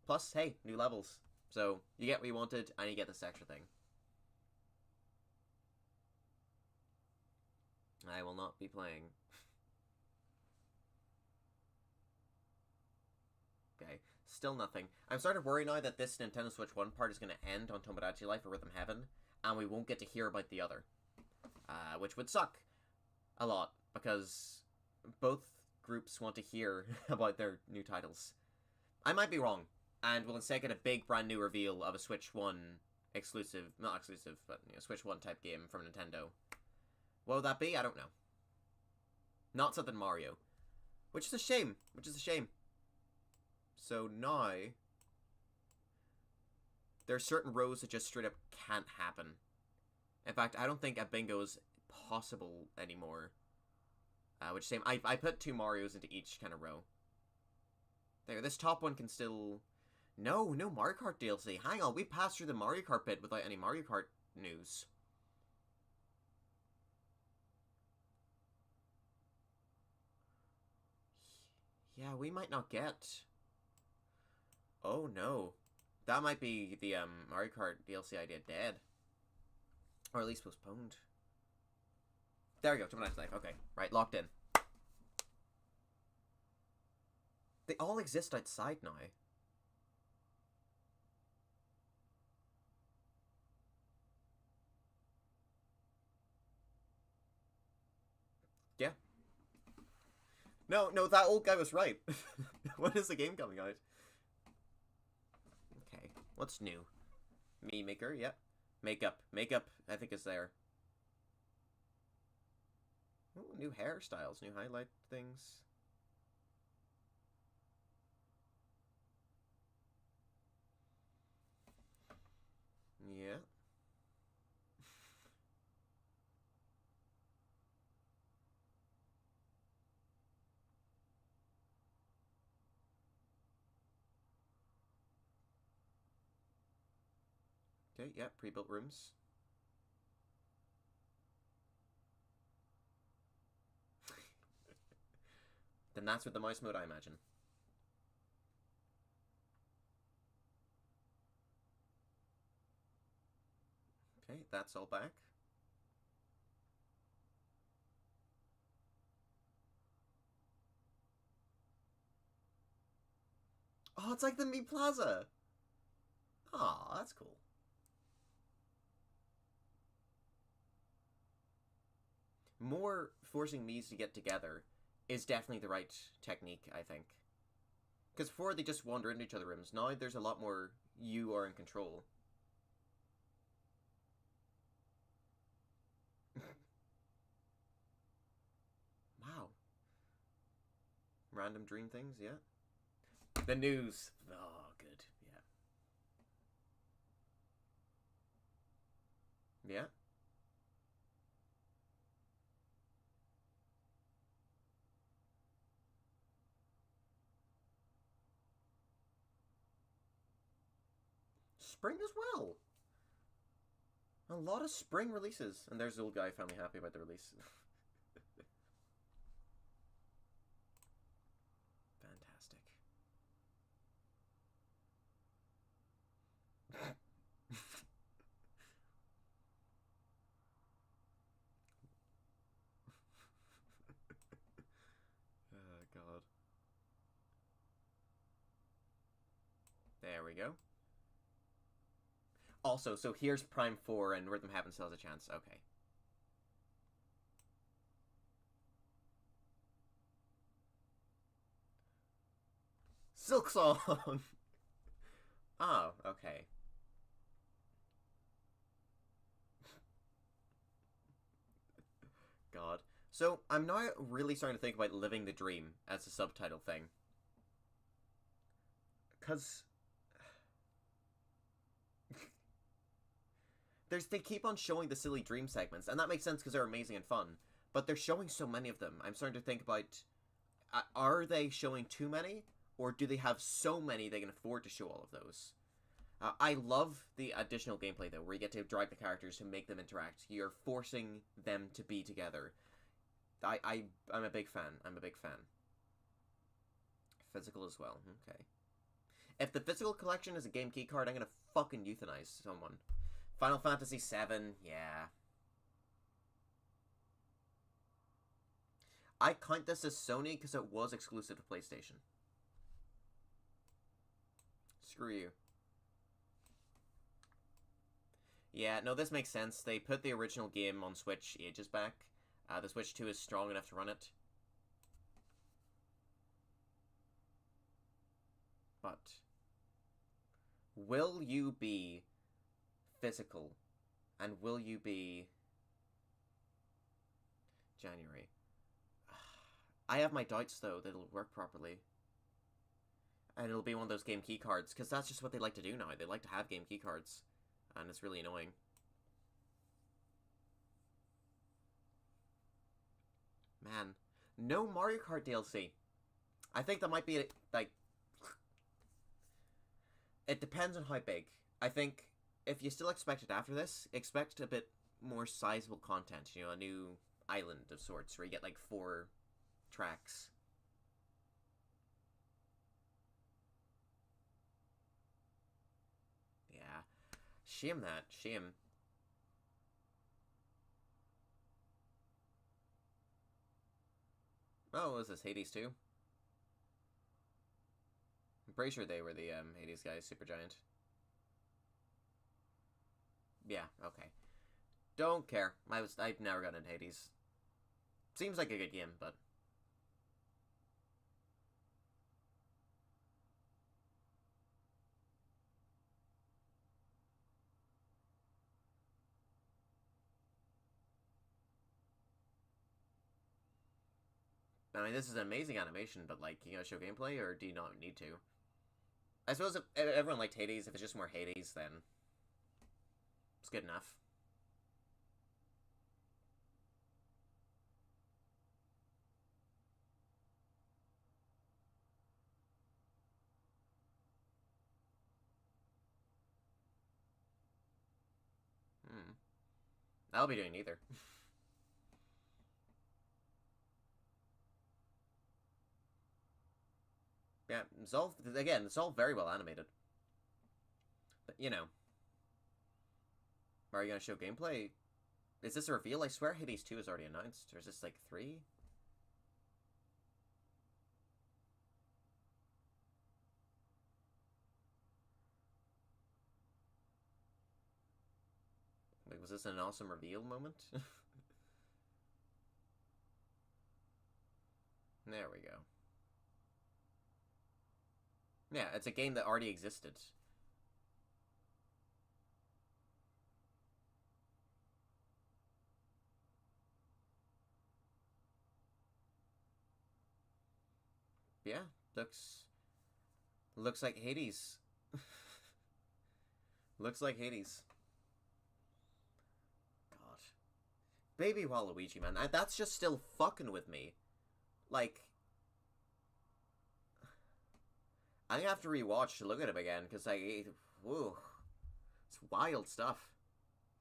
Speaker 1: Plus, hey, new levels. So, you get what you wanted, and you get this extra thing. I will not be playing. Okay, still nothing. I'm starting to worry now that this Nintendo Switch 1 part is going to end on Tomodachi Life or Rhythm Heaven, and we won't get to hear about the other. Which would suck a lot, because both groups want to hear about their new titles. I might be wrong, and we'll instead get a big brand new reveal of a Switch 1 exclusive, not exclusive, but Switch 1 type game from Nintendo. What would that be? I don't know. Not something Mario. Which is a shame. So now, there are certain rows that just straight up can't happen. In fact, I don't think a bingo is possible anymore. Which is shame. I put 2 Marios into each kind of row. There, this top one can still... No Mario Kart DLC. Hang on, we passed through the Mario Kart bit without any Mario Kart news. Yeah, we might not get... Oh no. That might be the Mario Kart DLC idea dead. Or at least postponed. There we go, Tomodachi Life. Okay, right, locked in. They all exist outside now. Yeah. No, that old guy was right. When is the game coming out? Okay, what's new? Mii Maker, yep. Makeup, I think is there. Ooh, new hairstyles, new highlight things. Yeah. Okay, yeah, pre-built rooms. Then that's with the mouse mode, I imagine. Okay, that's all back. Oh, it's like the Mii Plaza! Aw, that's cool. More forcing Miis to get together is definitely the right technique, I think. Because before they just wander into each other's rooms, now there's a lot more you are in control. Wow. Random dream things, yeah. The news. Oh, good. Yeah. Yeah. Spring as well. A lot of spring releases. And there's the old guy finally happy about the release. Fantastic. we go. Also, so here's Prime 4 and Rhythm Heaven still has a chance. Okay. Silk Song! Oh, okay. God. So, I'm now really starting to think about Living the Dream as a subtitle thing. Because... they keep on showing the silly dream segments, and that makes sense because they're amazing and fun. But they're showing so many of them. I'm starting to think about, are they showing too many? Or do they have so many they can afford to show all of those? I love the additional gameplay, though, where you get to drag the characters to make them interact. You're forcing them to be together. I'm a big fan. I'm a big fan. Physical as well. Okay. If the physical collection is a game key card, I'm gonna fucking euthanize someone. Final Fantasy VII, yeah. I count this as Sony because it was exclusive to PlayStation. Screw you. Yeah, no, this makes sense. They put the original game on Switch ages back. The Switch 2 is strong enough to run it. But will you be physical? And will you be January? I have my doubts, though, that it'll work properly. And it'll be one of those game key cards, because that's just what they like to do now. They like to have game key cards. And it's really annoying. Man. No Mario Kart DLC. I think that might be, like... It depends on how big. I think if you still expect it after this, expect a bit more sizable content. You know, a new island of sorts, where you get, like, 4 tracks. Yeah. Shame that. Shame. Oh, was this Hades 2? I'm pretty sure they were the Hades guys, Supergiant. Yeah, okay. Don't care. I've never gotten into Hades. Seems like a good game, but... I mean, this is an amazing animation, but, like, you gotta show gameplay, or do you not need to? I suppose if everyone liked Hades, if it's just more Hades, then it's good enough. Hmm. I'll be doing neither. Yeah, it's all very well animated. But, you know. Are you gonna show gameplay? Is this a reveal? I swear Hades 2 is already announced. Or is this, like, 3? Wait, was this an awesome reveal moment? There we go. Yeah, it's a game that already existed. Yeah, looks like Hades. Looks like Hades. God. Baby Waluigi, man. That's just still fucking with me. Like, I'm gonna have to rewatch to look at him again, because whoa. It's wild stuff.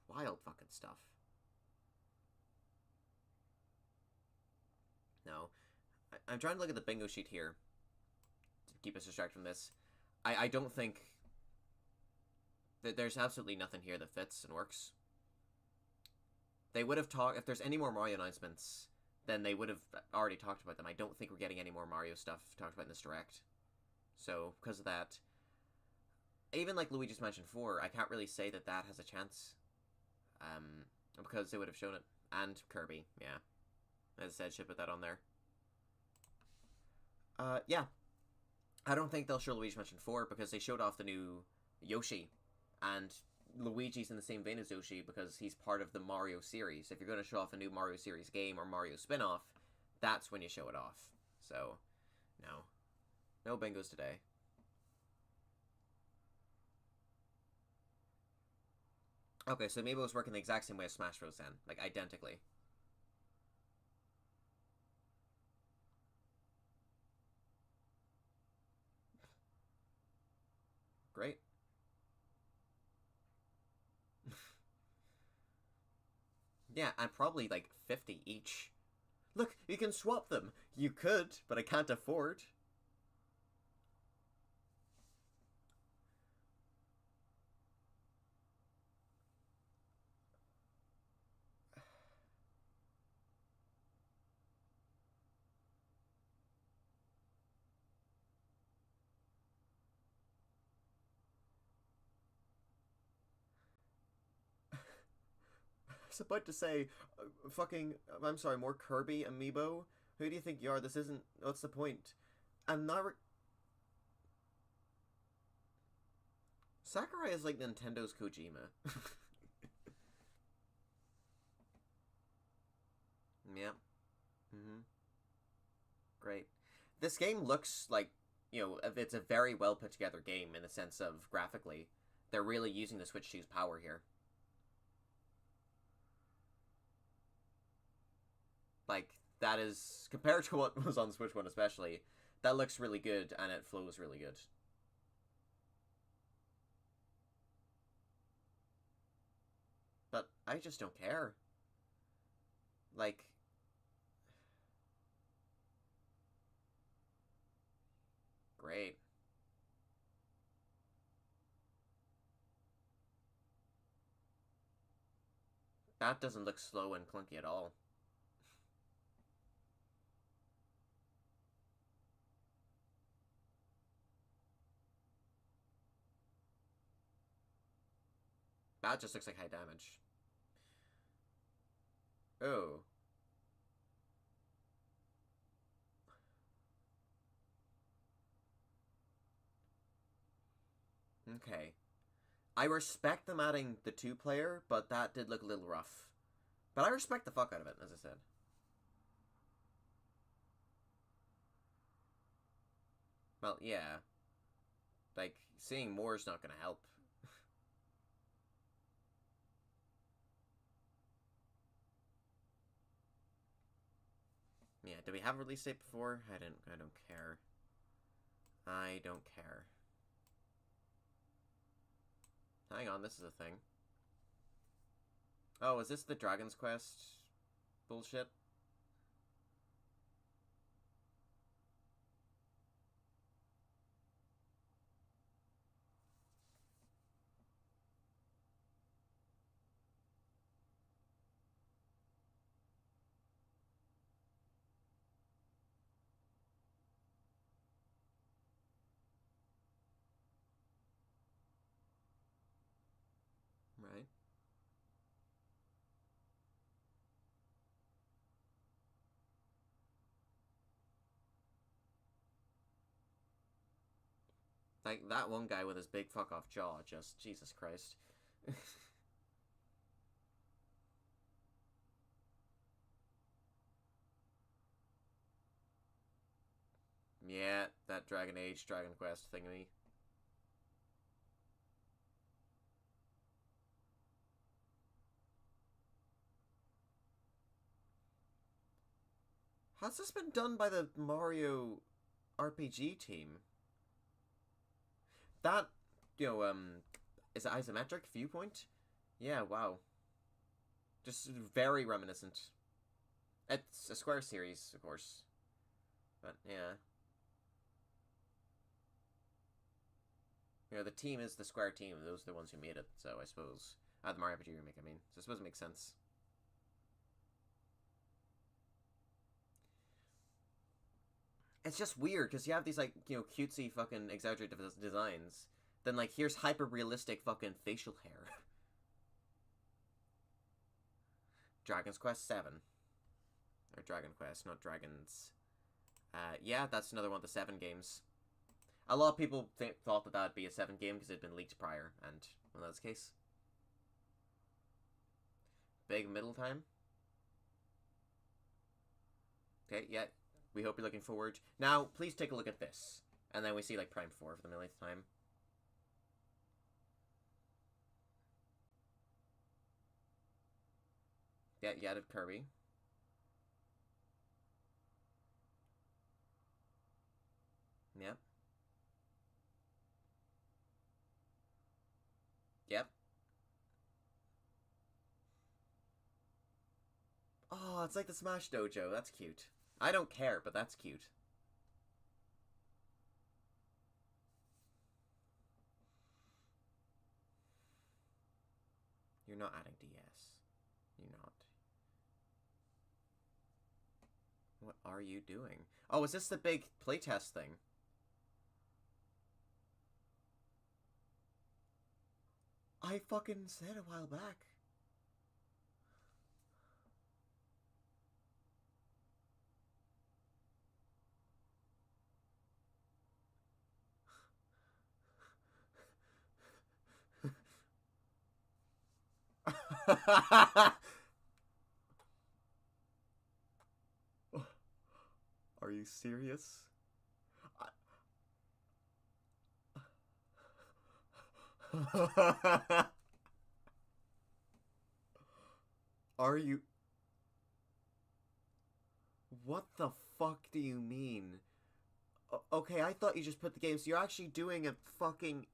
Speaker 1: Wild fucking stuff. No. I'm trying to look at the bingo sheet here to keep us distracted from this. I don't think that there's absolutely nothing here that fits and works. They would have talked, if there's any more Mario announcements, then they would have already talked about them. I don't think we're getting any more Mario stuff talked about in this direct. So, because of that, even like Luigi's Mansion 4, I can't really say that that has a chance. Because they would have shown it. And Kirby, yeah. As I said, should put that on there. Yeah. I don't think they'll show Luigi's Mansion 4 because they showed off the new Yoshi. And Luigi's in the same vein as Yoshi because he's part of the Mario series. If you're going to show off a new Mario series game or Mario spin-off, that's when you show it off. So, no. No bingos today. Okay, so Amiibo's working the exact same way as Smash Bros. Then. Like, identically. Great. Yeah, and probably like 50 each. Look, you can swap them. You could, but I can't afford. I was about to say, I'm sorry, more Kirby amiibo? Who do you think you are? This isn't, what's the point? I'm not, Sakurai is like Nintendo's Kojima. Yeah. Mm-hmm. Great. This game looks like, it's a very well put together game in the sense of graphically. They're really using the Switch 2's power here. Like, that is, compared to what was on Switch 1 especially, that looks really good and it flows really good. But I just don't care. Like, great. That doesn't look slow and clunky at all. That just looks like high damage. Oh. Okay. I respect them adding the two-player, but that did look a little rough. But I respect the fuck out of it, as I said. Well, yeah. Like, seeing more is not gonna help. Yeah, did we have a release date before? I don't care. I don't care. Hang on, this is a thing. Oh, is this the Dragon's Quest bullshit? Right. Like, that one guy with his big fuck off jaw, just, Jesus Christ. Yeah, that Dragon Age, Dragon Quest thingy. Has this been done by the Mario RPG team? That, is it isometric viewpoint? Yeah, wow. Just very reminiscent. It's a Square series, of course. But, yeah. The team is the Square team. Those are the ones who made it, so I suppose. The Mario RPG remake, I mean. So I suppose it makes sense. It's just weird, because you have these, like, cutesy fucking exaggerated designs, then, like, here's hyper-realistic fucking facial hair. Dragon's Quest 7. Or Dragon Quest, not Dragons. Yeah, that's another one of the 7 games. A lot of people thought that that'd be a 7 game because it had been leaked prior, and, well, that's the case. Big middle time. Okay, yeah. We hope you're looking forward. Now, please take a look at this. And then we see, like, Prime 4 for the millionth time. Yeah, you added Kirby. Yep. Yep. Oh, it's like the Smash Dojo. That's cute. I don't care, but that's cute. You're not adding DS. You're not. What are you doing? Oh, is this the big playtest thing? I fucking said a while back. Are you serious? Are you... What the fuck do you mean? Okay, I thought you just put the game, so you're actually doing a fucking...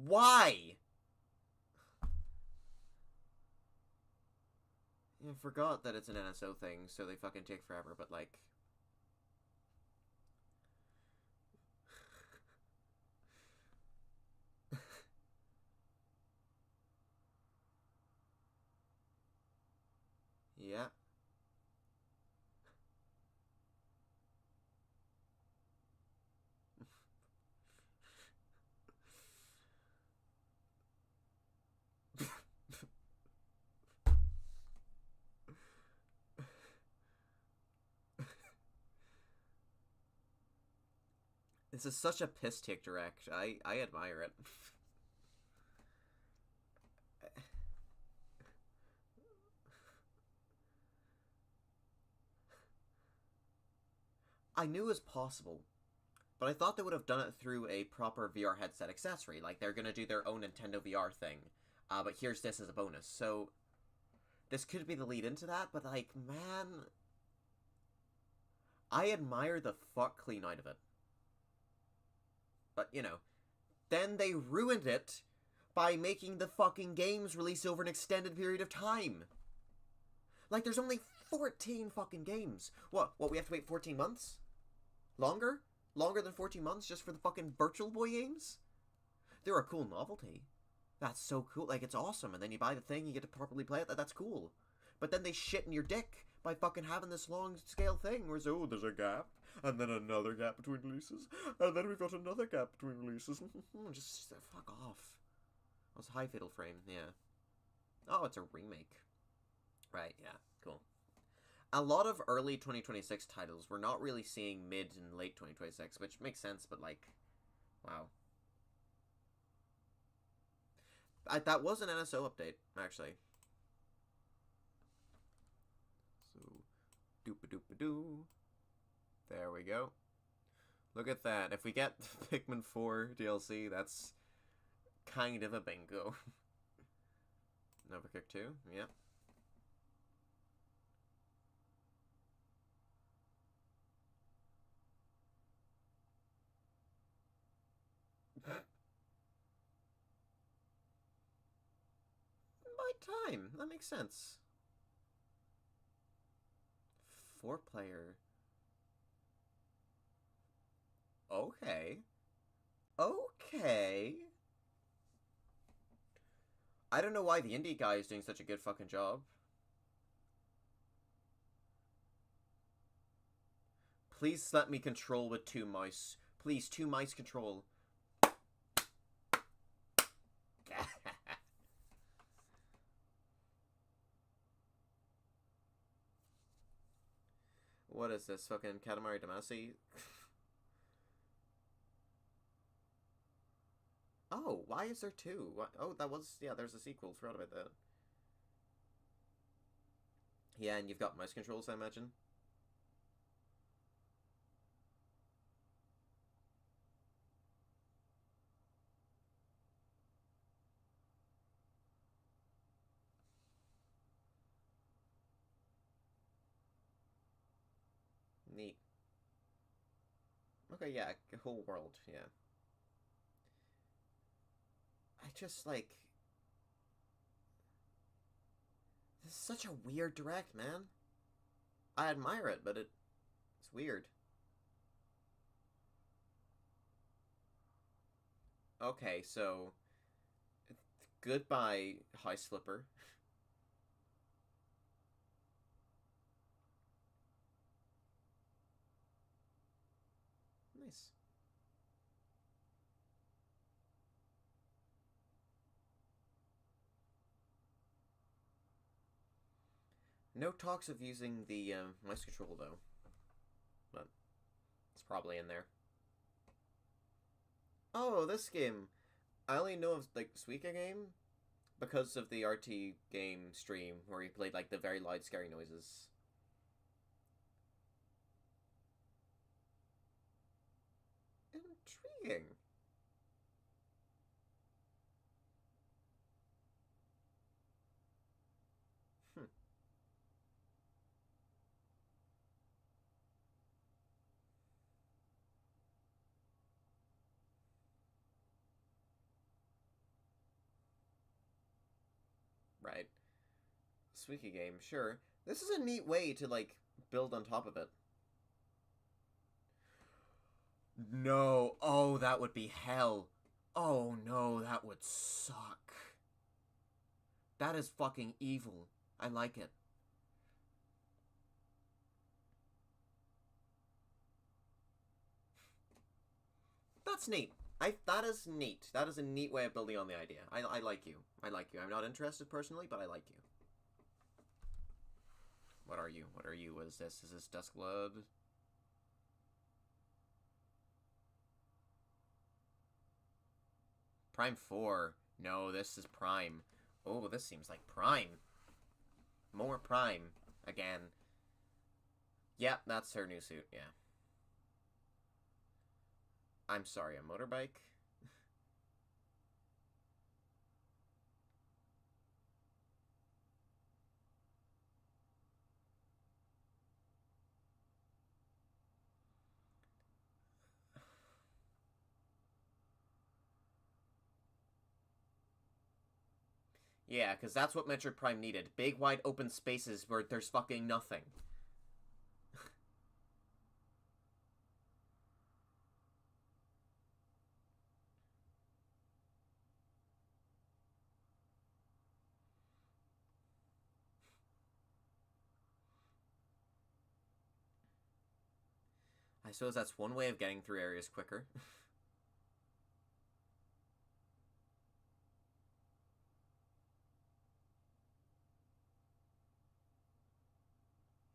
Speaker 1: Why? I forgot that it's an NSO thing, so they fucking take forever, but like... Yeah. This is such a piss take direct. I admire it. I knew it was possible, but I thought they would have done it through a proper VR headset accessory. Like, they're gonna do their own Nintendo VR thing. But here's this as a bonus. So, this could be the lead into that, but like, man... I admire the fuck clean out of it. But, you know, then they ruined it by making the fucking games release over an extended period of time. Like, there's only 14 fucking games. What, we have to wait 14 months? Longer? Longer than 14 months just for the fucking Virtual Boy games? They're a cool novelty. That's so cool. Like, it's awesome. And then you buy the thing, you get to properly play it. That's cool. But then they shit in your dick by fucking having this long-scale thing where it's, oh, there's a gap, and then another gap between releases, and then we've got another gap between releases. just fuck off. Oh, it's High Fatal Frame, yeah. Oh, it's a remake. Right, yeah, cool. A lot of early 2026 titles we're not really seeing mid and late 2026, which makes sense, but like, wow. That was an NSO update, actually. So, doop-a-doop-a-doo. There we go. Look at that. If we get Pikmin 4 DLC, that's kind of a bingo. Overcooked 2, yep. My time. That makes sense. 4-player. Okay. Okay. I don't know why the indie guy is doing such a good fucking job. Please let me control with 2 mice. Please, 2 mice control. What is this? Fucking Katamari Damacy? Oh, why is there 2? What? Oh, that was... Yeah, there's a sequel. Forgot about that. Yeah, and you've got mouse controls, I imagine. Neat. Okay, yeah, whole world, yeah. I just, like... This is such a weird direct, man. I admire it, but it's weird. Okay, so... Goodbye, High Slipper. Nice. No talks of using the mouse control, though. But it's probably in there. Oh, this game. I only know of, like, Suika game because of the RT game stream where he played, like, the very loud, scary noises. Intriguing. Hmm. Right. Suika game, sure. This is a neat way to, like, build on top of it. No. Oh, that would be hell. Oh, no, that would suck. That is fucking evil. I like it. That's neat. That is neat. That is a neat way of building on the idea. I like you. I like you. I'm not interested personally, but I like you. What are you? What are you? What is this? Is this Duskblood? Prime 4. No, this is Prime. Oh, this seems like Prime. More Prime. Again. Yeah, that's her new suit, yeah. I'm sorry, a motorbike? Yeah, because that's what Metroid Prime needed. Big, wide open spaces where there's fucking nothing. I suppose that's one way of getting through areas quicker.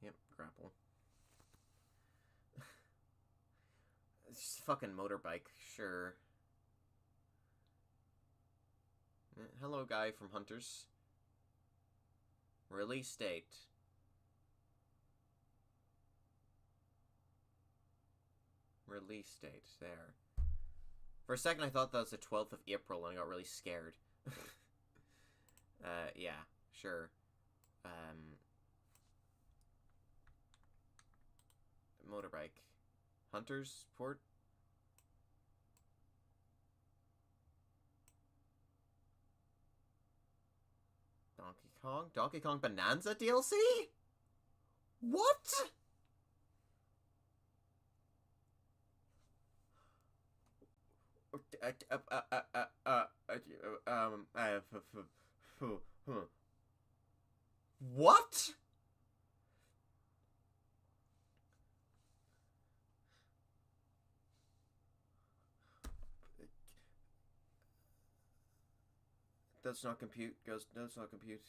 Speaker 1: Yep, grapple. It's just a fucking motorbike, sure. Hello, guy from Hunters. Release date. Release date. There. For a second, I thought that was the 12th of April, and I got really scared. Yeah, sure. Motorbike. Hunters port? Donkey Kong? Donkey Kong Bonanza DLC? What? What? Does not compute. Does not compute.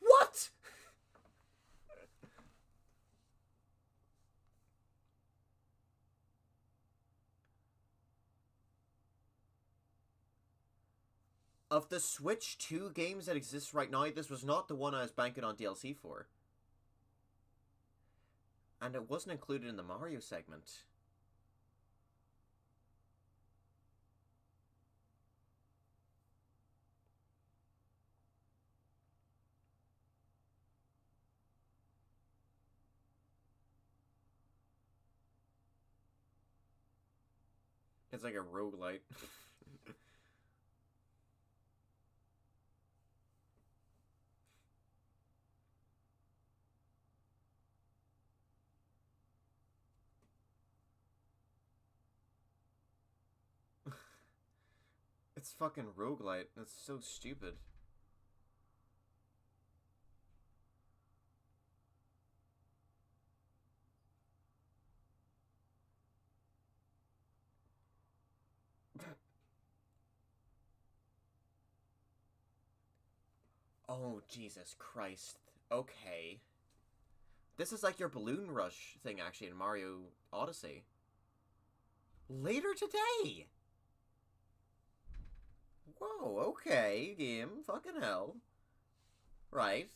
Speaker 1: What? Of the Switch 2 games that exist right now, this was not the one I was banking on DLC for. And it wasn't included in the Mario segment. It's like a roguelite. It's fucking roguelite. That's so stupid. Oh, Jesus Christ. Okay. This is like your Balloon Rush thing, actually, in Mario Odyssey. Later today! Whoa, okay, game. Fucking hell. Right.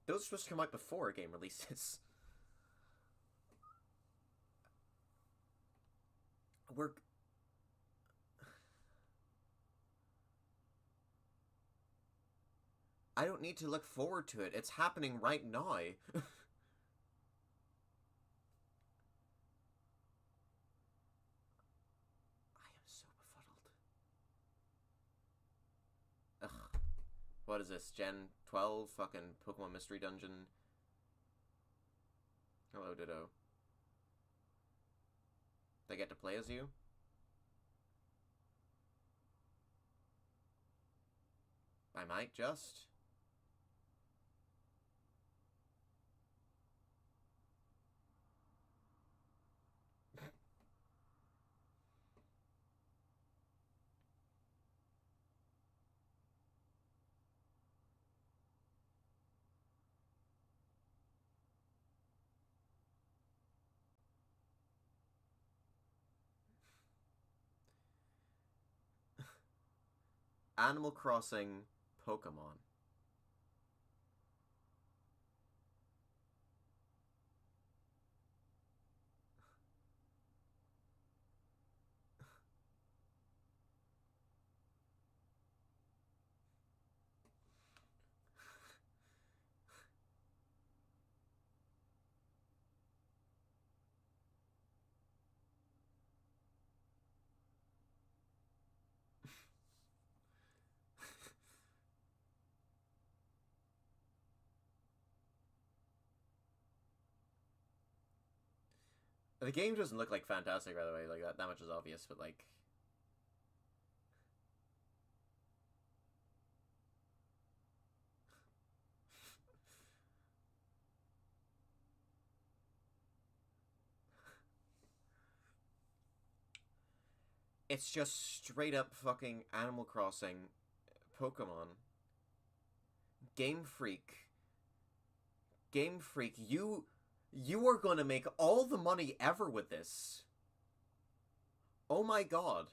Speaker 1: Those are supposed to come out before game releases. We're... I don't need to look forward to it. It's happening right now. I am so befuddled. Ugh. What is this? Gen 12? Fucking Pokemon Mystery Dungeon? Hello, Ditto. They get to play as you? I might just. Animal Crossing Pokemon. The game doesn't look like fantastic, by the way. Like, that much is obvious, but like... It's just straight up fucking Animal Crossing Pokemon. Game Freak. Game Freak, you are gonna make all the money ever with this. Oh my god.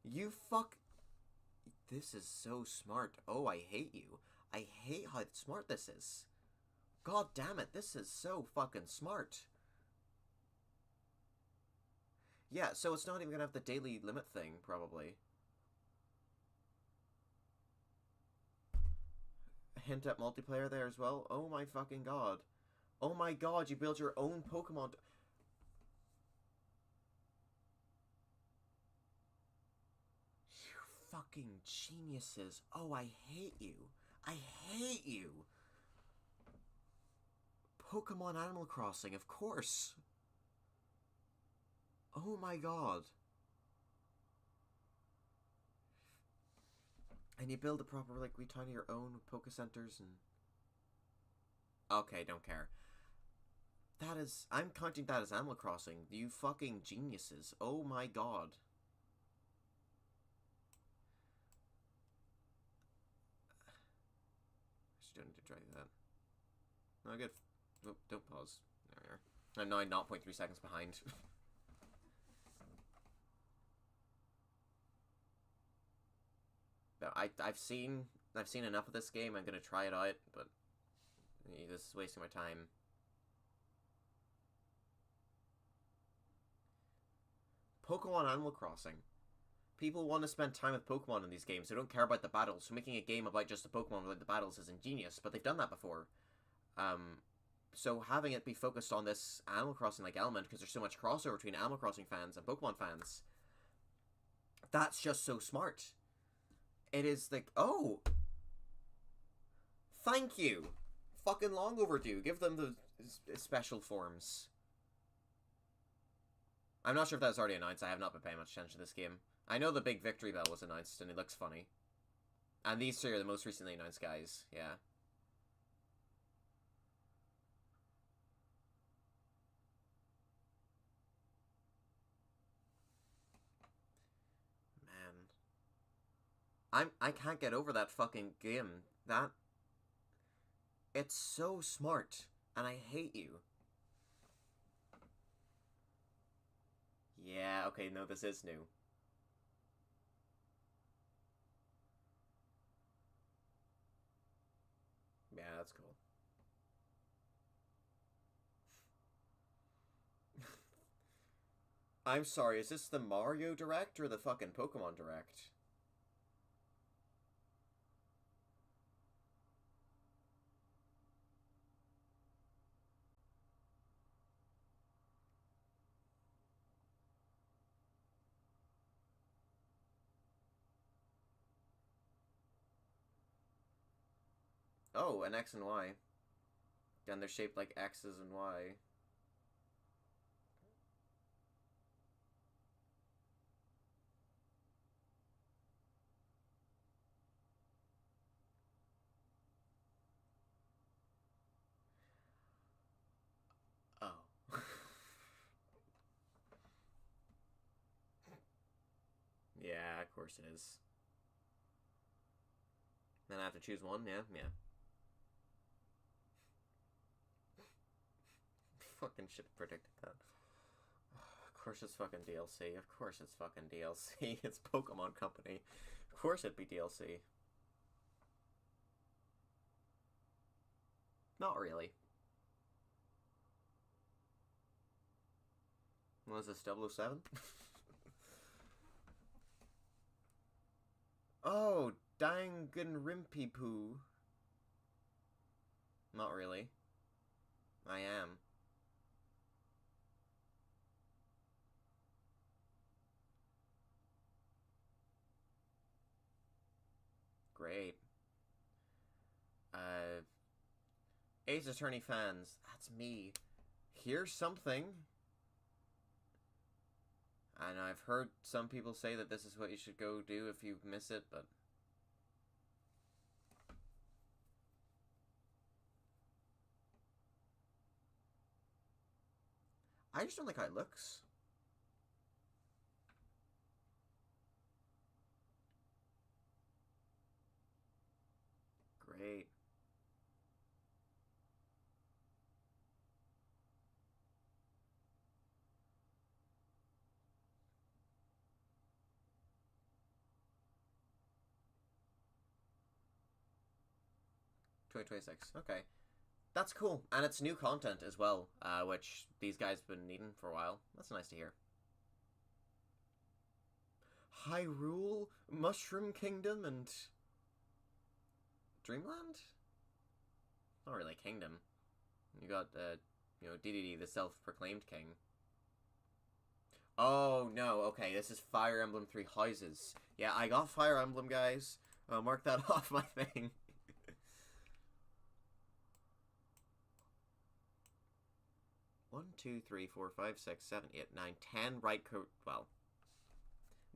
Speaker 1: You fuck... This is so smart. Oh, I hate you. I hate how smart this is. God damn it, this is so fucking smart. Yeah, so it's not even gonna have the daily limit thing, probably. Hint at multiplayer there as well. Oh my fucking god. Oh my god, you build your own Pokemon. fucking geniuses. Oh, I hate you. I hate you. Pokemon Animal Crossing, of course. Oh my god. And you build a proper, like, retiny your own with Poke Centers and... Okay, don't care. That is... I'm counting that as Animal Crossing. You fucking geniuses. Oh my god. Actually, don't need to try that. No, good. Oh, don't pause. There we are. I'm now 0.3 seconds behind. No, I've seen enough of this game. I'm gonna try it out, but this is wasting my time. Pokemon Animal Crossing. People want to spend time with Pokemon in these games. They don't care about the battles. So making a game about just the Pokemon without the battles is ingenious, but they've done that before. So having it be focused on this Animal Crossing-like element, because there's so much crossover between Animal Crossing fans and Pokemon fans, that's just so smart. It is like, oh, thank you. Fucking long overdue. Give them the special forms. I'm not sure if that was already announced. I have not been paying much attention to this game. I know the big Victory Bell was announced, and it looks funny. And these three are the most recently announced guys, yeah. Man. I can't get over that fucking game. It's so smart, and I hate you. Yeah, okay, no, this is new. Yeah, that's cool. I'm sorry, is this the Mario Direct or the fucking Pokemon Direct? Oh, an X and Y. And they're shaped like X's and Y. Oh. Yeah, of course it is. Then I have to choose one, yeah, yeah. Fucking should have predicted that. Of course it's fucking DLC. Of course it's fucking DLC. It's Pokemon Company. Of course it'd be DLC. Not really. Was this 007? Oh, Danganronpa. Not really. I am. Great. Ace Attorney fans, that's me. Here's something. And I've heard some people say that this is what you should go do if you miss it, but... I just don't like how it looks. Great. $2026. Okay. That's cool. And it's new content as well, which these guys have been needing for a while. That's nice to hear. Hyrule, Mushroom Kingdom, and Dreamland? Not really kingdom. You got, DDD, the self-proclaimed king. Oh, no, okay, this is Fire Emblem Three Houses. Yeah, I got Fire Emblem, guys. Mark that off my thing. 1, 2, 3, 4, 5, 6, 7, 8, 9, 10 right well,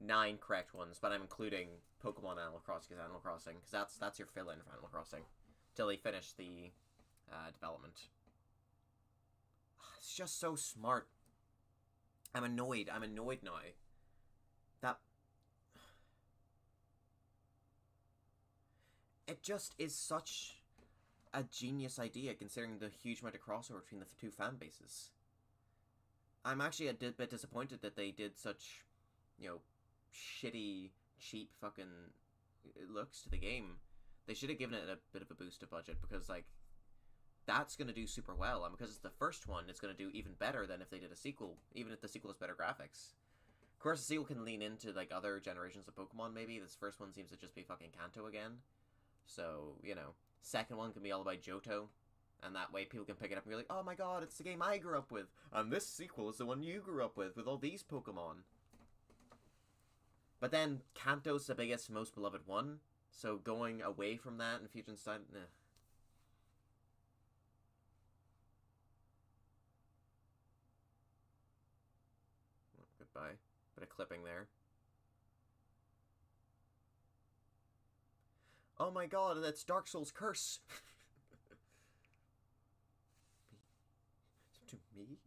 Speaker 1: 9 correct ones, but I'm including Pokemon Animal Crossing because Animal Crossing, because that's your fill-in for Animal Crossing, till they finish the development. It's just so smart. I'm annoyed now. That... It just is such a genius idea, considering the huge amount of crossover between the two fan bases. I'm actually a bit disappointed that they did such, you know, shitty, cheap fucking looks to the game. They should have given it a bit of a boost of budget, because, like, that's going to do super well. And because it's the first one, it's going to do even better than if they did a sequel, even if the sequel has better graphics. Of course, the sequel can lean into, like, other generations of Pokemon, maybe. This first one seems to just be fucking Kanto again. So, you know, second one can be all about Johto, and that way people can pick it up and be like, oh my god, it's the game I grew up with, and this sequel is the one you grew up with all these Pokemon. But then, Kanto's the biggest, most beloved one, so going away from that in Fusion Style, nah. Oh, goodbye. Bit of clipping there. Oh my god, that's Dark Souls curse! To me?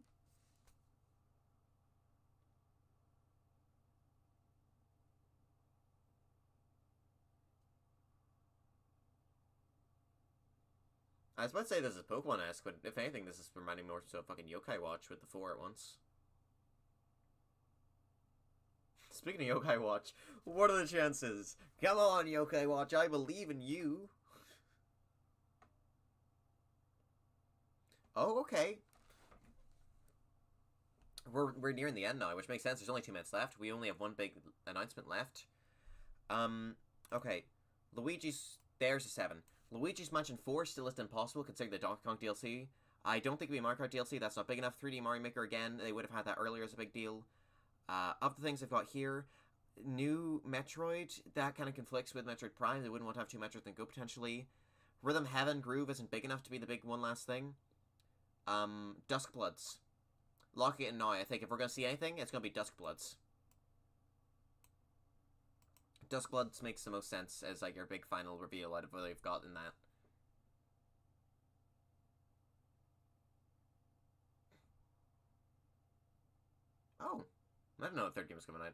Speaker 1: I was about to say this is Pokemon-esque, but if anything, this is reminding me more so of fucking Yokai Watch with the 4 at once. Speaking of Yokai Watch, what are the chances? Come on, Yokai Watch, I believe in you. Oh, okay. We're nearing the end now, which makes sense. There's only 2 minutes left. We only have one big announcement left. Okay. Luigi's... There's a 7. Luigi's Mansion 4 still isn't impossible, considering the Donkey Kong DLC. I don't think it'll be Mario Kart DLC. That's not big enough. 3D Mario Maker, again, they would have had that earlier as a big deal. Of the things I've got here, new Metroid, that kind of conflicts with Metroid Prime. They wouldn't want to have 2 Metroid then go, potentially. Rhythm Heaven Groove isn't big enough to be the big one last thing. Duskbloods. Lock it in now. I think if we're going to see anything, it's going to be Duskbloods. Duskbloods makes the most sense as, like, your big final reveal out of what they've got in that. Oh. I didn't know a 3rd game was coming out.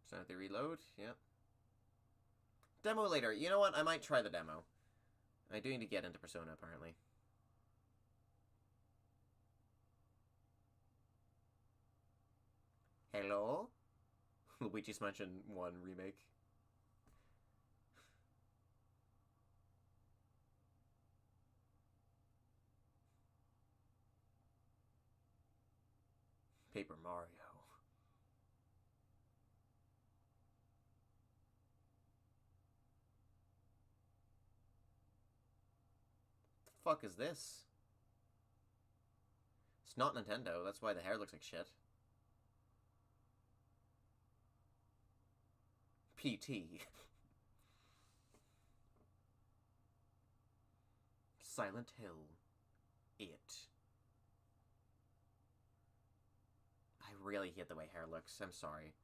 Speaker 1: Sanity Reload, yep. Demo later. You know what? I might try the demo. I do need to get into Persona, apparently. Hello? Luigi's Mansion 1 remake. Paper Mario. The fuck is this? It's not Nintendo, that's why the hair looks like shit. PT. Silent Hill. It. I really hate the way hair looks, I'm sorry.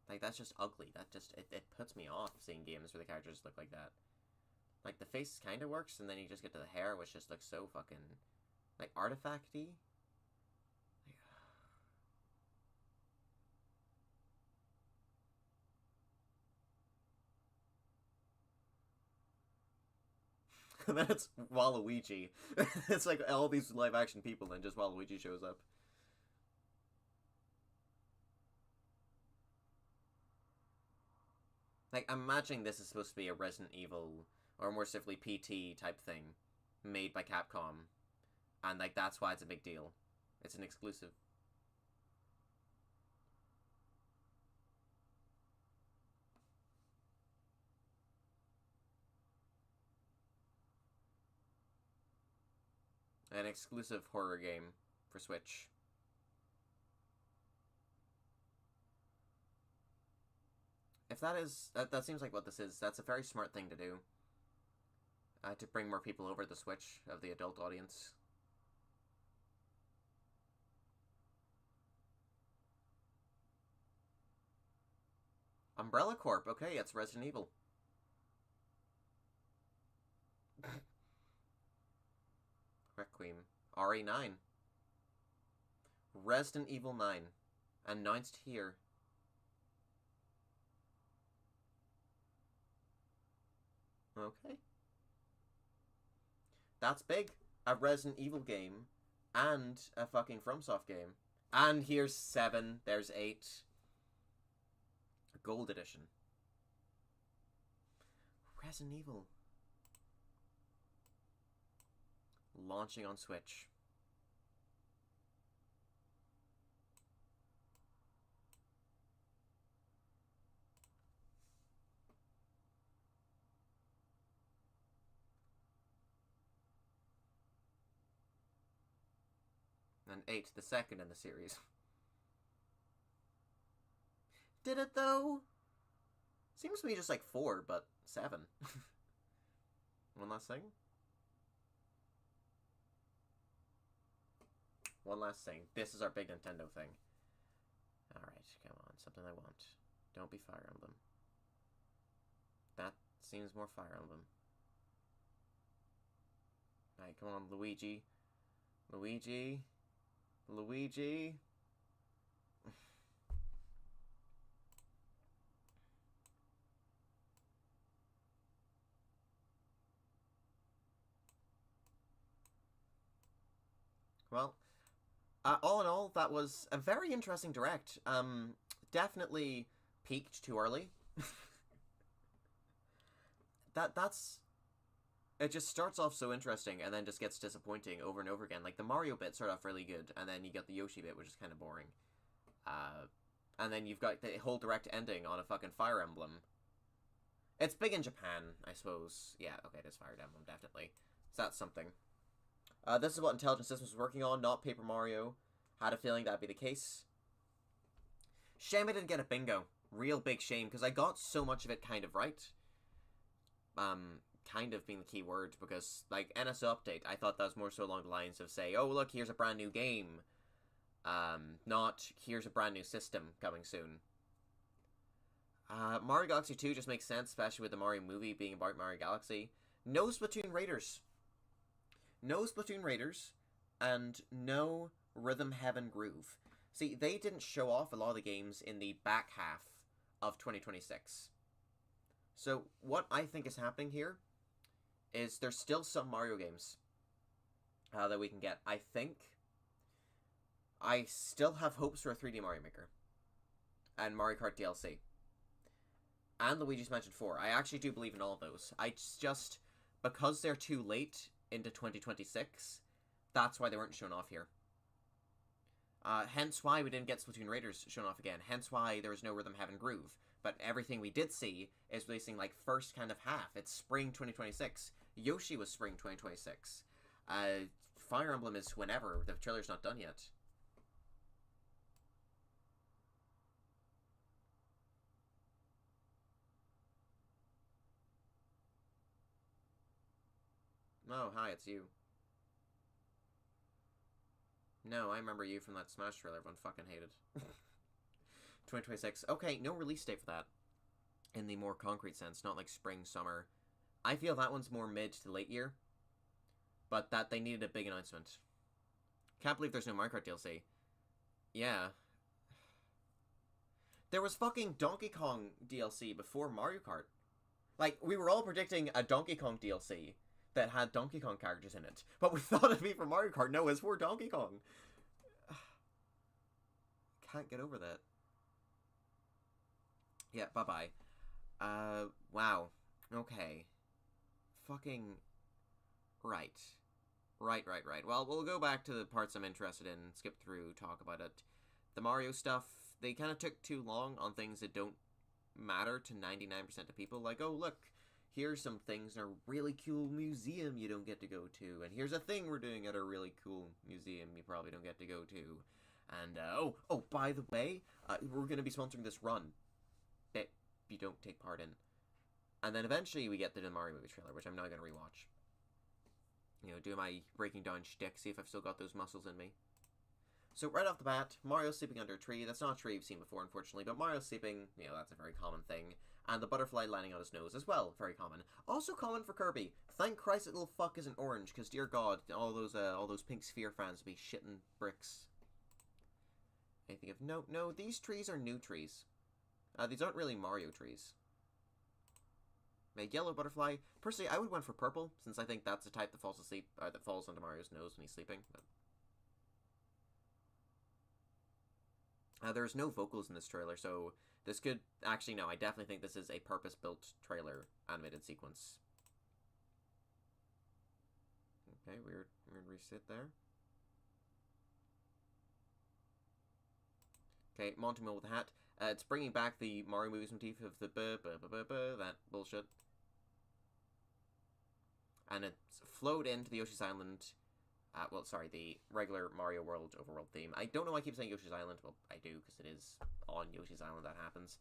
Speaker 1: Like, that's just ugly. That just, it puts me off seeing games where the characters look like that. Like, the face kind of works, and then you just get to the hair, which just looks so fucking, like, artifact-y. And then it's Waluigi. It's like all these live-action people, and just Waluigi shows up. Like, I'm imagining this is supposed to be a Resident Evil, or more specifically PT type thing, made by Capcom. And, like, that's why it's a big deal. It's an exclusive. An exclusive horror game for Switch. If that is... That seems like what this is. That's a very smart thing to do. To bring more people over to the Switch of the adult audience. Umbrella Corp. Okay, it's Resident Evil. Requiem. RE9. Resident Evil 9. Announced here. Okay. That's big. A Resident Evil game. And a fucking FromSoft game. And here's 7. There's 8. Gold Edition. Resident Evil. Launching on Switch. And 8, the second in the series. Did it though? Seems to be just like 4, but 7. One last thing. One last thing. This is our big Nintendo thing. Alright, come on. Something I want. Don't be Fire Emblem. That seems more Fire Emblem. Alright, come on, Luigi. Luigi. Luigi. Well, all in all, that was a very interesting direct. Definitely peaked too early. That's... It just starts off so interesting, and then just gets disappointing over and over again. Like, the Mario bit started off really good, and then you get the Yoshi bit, which is kind of boring. And then you've got the whole direct ending on a fucking Fire Emblem. It's big in Japan, I suppose. Yeah, okay, it is Fire Emblem, definitely. So that's something. This is what Intelligent Systems was working on, not Paper Mario. Had a feeling that'd be the case. Shame I didn't get a bingo. Real big shame, because I got so much of it kind of right. Kind of being the key word, because, like, NSO Update, I thought that was more so along the lines of, say, oh, look, here's a brand new game. Not, here's a brand new system coming soon. Mario Galaxy 2 just makes sense, especially with the Mario movie being about Mario Galaxy. No Splatoon Raiders. No Splatoon Raiders, and no Rhythm Heaven Groove. See, they didn't show off a lot of the games in the back half of 2026. So, what I think is happening here is there's still some Mario games that we can get. I think I still have hopes for a 3D Mario Maker and Mario Kart DLC. And Luigi's Mansion 4. I actually do believe in all of those. I just, because they're too late into 2026, that's why they weren't shown off here. Hence why we didn't get Splatoon Raiders shown off again. Hence why there was no Rhythm Heaven Groove. But everything we did see is releasing, like, first kind of half. It's spring 2026. Yoshi was spring 2026. Fire Emblem is whenever. The trailer's not done yet. Oh, hi, it's you. No, I remember you from that Smash trailer everyone fucking hated. 2026. Okay, no release date for that. In the more concrete sense, not like spring, summer. I feel that one's more mid to late year. But that they needed a big announcement. Can't believe there's no Mario Kart DLC. Yeah. There was fucking Donkey Kong DLC before Mario Kart. Like, we were all predicting a Donkey Kong DLC that had Donkey Kong characters in it. But we thought it'd be for Mario Kart. No, it's for Donkey Kong. Can't get over that. Yeah, bye-bye. Wow. Okay. Fucking... Right. Right. Well, we'll go back to the parts I'm interested in, skip through, talk about it. The Mario stuff, they kind of took too long on things that don't matter to 99% of people. Like, oh, look, here's some things in a really cool museum you don't get to go to, and here's a thing we're doing at a really cool museum you probably don't get to go to. And, oh, by the way, we're going to be sponsoring this run that you don't take part in. And then eventually we get the Mario movie trailer, which I'm now going to rewatch. You know, do my breaking down shtick, see if I've still got those muscles in me. So right off the bat, Mario's sleeping under a tree. That's not a tree we've seen before, unfortunately, but Mario's sleeping, you know, that's a very common thing. And the butterfly landing on his nose as well, very common. Also common for Kirby. Thank Christ that little fuck isn't orange, because dear God, all those Pink Sphere fans would be shitting bricks. Anything of note? No, these trees are new trees. These aren't really Mario trees. A yellow butterfly. Personally, I would went for purple, since I think that's the type that falls asleep, that falls onto Mario's nose when he's sleeping. But there's no vocals in this trailer, so this could... Actually, no, I definitely think this is a purpose-built trailer animated sequence. Okay, weird reset there. Okay, Monty with the hat. It's bringing back the Mario movies motif of the that bullshit. And it's flowed into the Yoshi's Island... well, sorry, the regular Mario World overworld theme. I don't know why I keep saying Yoshi's Island. Well, I do, because it is on Yoshi's Island that happens.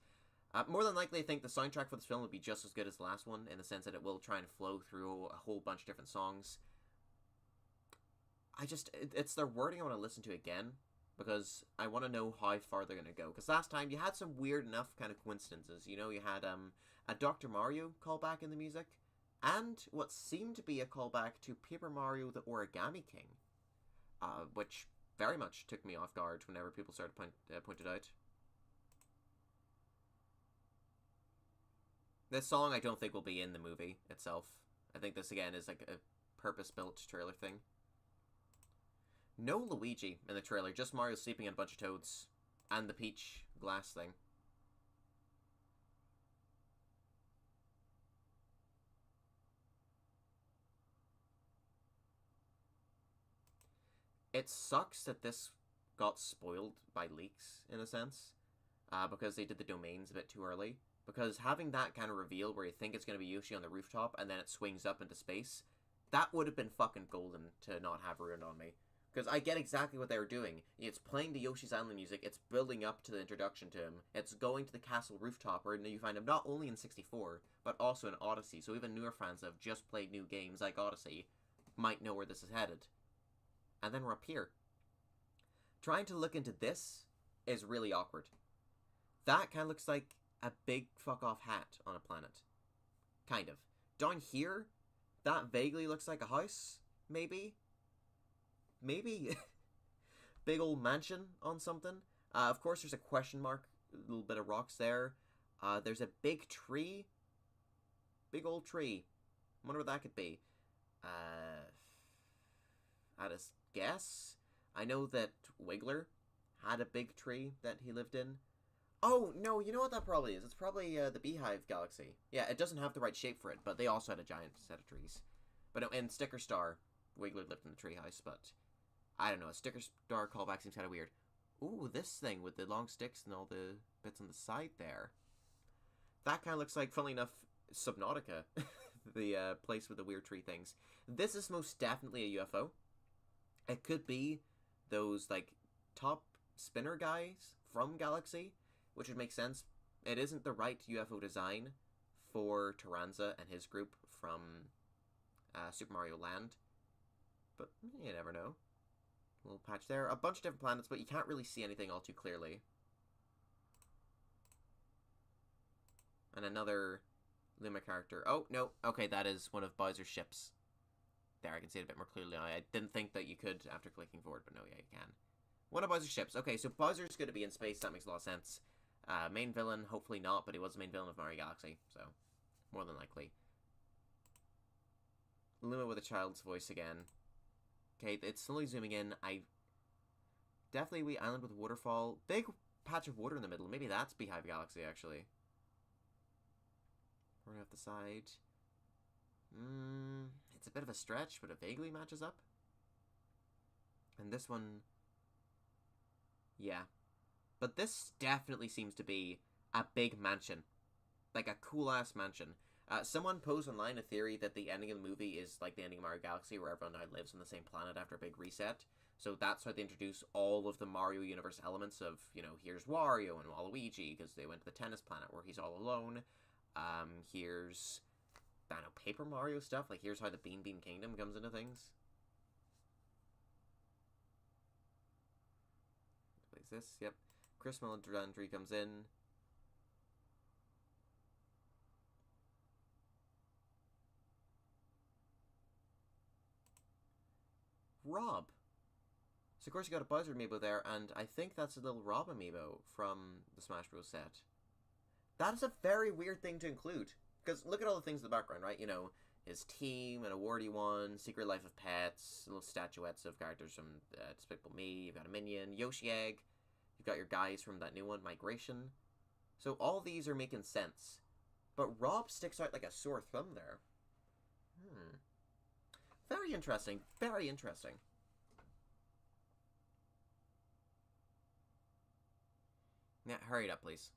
Speaker 1: More than likely, I think the soundtrack for this film will be just as good as the last one, in the sense that it will try and flow through a whole bunch of different songs. It's their wording I want to listen to again, because I want to know how far they're going to go. Because last time, you had some weird enough kind of coincidences. You know, you had a Dr. Mario callback in the music, and what seemed to be a callback to Paper Mario the Origami King, which very much took me off guard whenever people started pointed out. This song I don't think will be in the movie itself. I think this again is like a purpose-built trailer thing. No Luigi in the trailer, just Mario sleeping on a bunch of toads. And the Peach glass thing. It sucks that this got spoiled by leaks, in a sense. Because they did the domains a bit too early. Because having that kind of reveal where you think it's going to be Yoshi on the rooftop and then it swings up into space, that would have been fucking golden to not have ruined on me. Because I get exactly what they were doing. It's playing the Yoshi's Island music, it's building up to the introduction to him, it's going to the castle rooftop where you find him not only in 64, but also in Odyssey, so even newer fans that have just played new games like Odyssey might know where this is headed. And then we're up here. Trying to look into this is really awkward. That kind of looks like a big fuck-off hat on a planet. Kind of. Down here, that vaguely looks like a house, maybe? Maybe? Big old mansion on something. Of course, there's a question mark, a little bit of rocks there. There's a big tree. Big old tree. Wonder what that could be. I'd guess. I know that Wiggler had a big tree that he lived in. Oh, no, you know what that probably is? It's probably the Beehive Galaxy. Yeah, it doesn't have the right shape for it, but they also had a giant set of trees. But no, in Sticker Star, Wiggler lived in the treehouse, but I don't know, a Sticker Star callback seems kind of weird. Ooh, this thing with the long sticks and all the bits on the side there. That kind of looks like, funnily enough, Subnautica, the place with the weird tree things. This is most definitely a UFO. It could be those, like, top spinner guys from Galaxy, which would make sense. It isn't the right UFO design for Taranza and his group from Super Mario Land. But you never know. A little patch there. A bunch of different planets, but you can't really see anything all too clearly. And another Luma character. Oh, no. Okay, that is one of Bowser's ships. There, I can see it a bit more clearly now. I didn't think that you could after clicking forward, but no, yeah, you can. One of Bowser's ships. Okay, so Bowser's going to be in space. That makes a lot of sense. Main villain, hopefully not, but he was the main villain of Mario Galaxy, so more than likely. Luma with a child's voice again. Okay, it's slowly zooming in. Definitely wee island with waterfall. Big patch of water in the middle. Maybe that's Beehive Galaxy, actually. Right off the side. It's a bit of a stretch, but it vaguely matches up. And this one... yeah. But this definitely seems to be a big mansion. Like a cool-ass mansion. Someone posed online a theory that the ending of the movie is like the ending of Mario Galaxy, where everyone now lives on the same planet after a big reset. So that's how they introduce all of the Mario universe elements of, here's Wario and Waluigi, because they went to the tennis planet where he's all alone. Here's, I don't know, Paper Mario stuff. Like, here's how the Bean Bean Kingdom comes into things. What is this? Yep. Chris Melandry comes in. Rob. So, of course, you got a Bowser amiibo there, and I think that's a little Rob amiibo from the Smash Bros. Set. That is a very weird thing to include. Because look at all the things in the background, right? His team, an awardee one, Secret Life of Pets, little statuettes of characters from Despicable Me, you've got a Minion, Yoshi Egg, you've got your guys from that new one, Migration. So all these are making sense. But Rob sticks out like a sore thumb there. Very interesting. Very interesting. Yeah, hurry it up, please.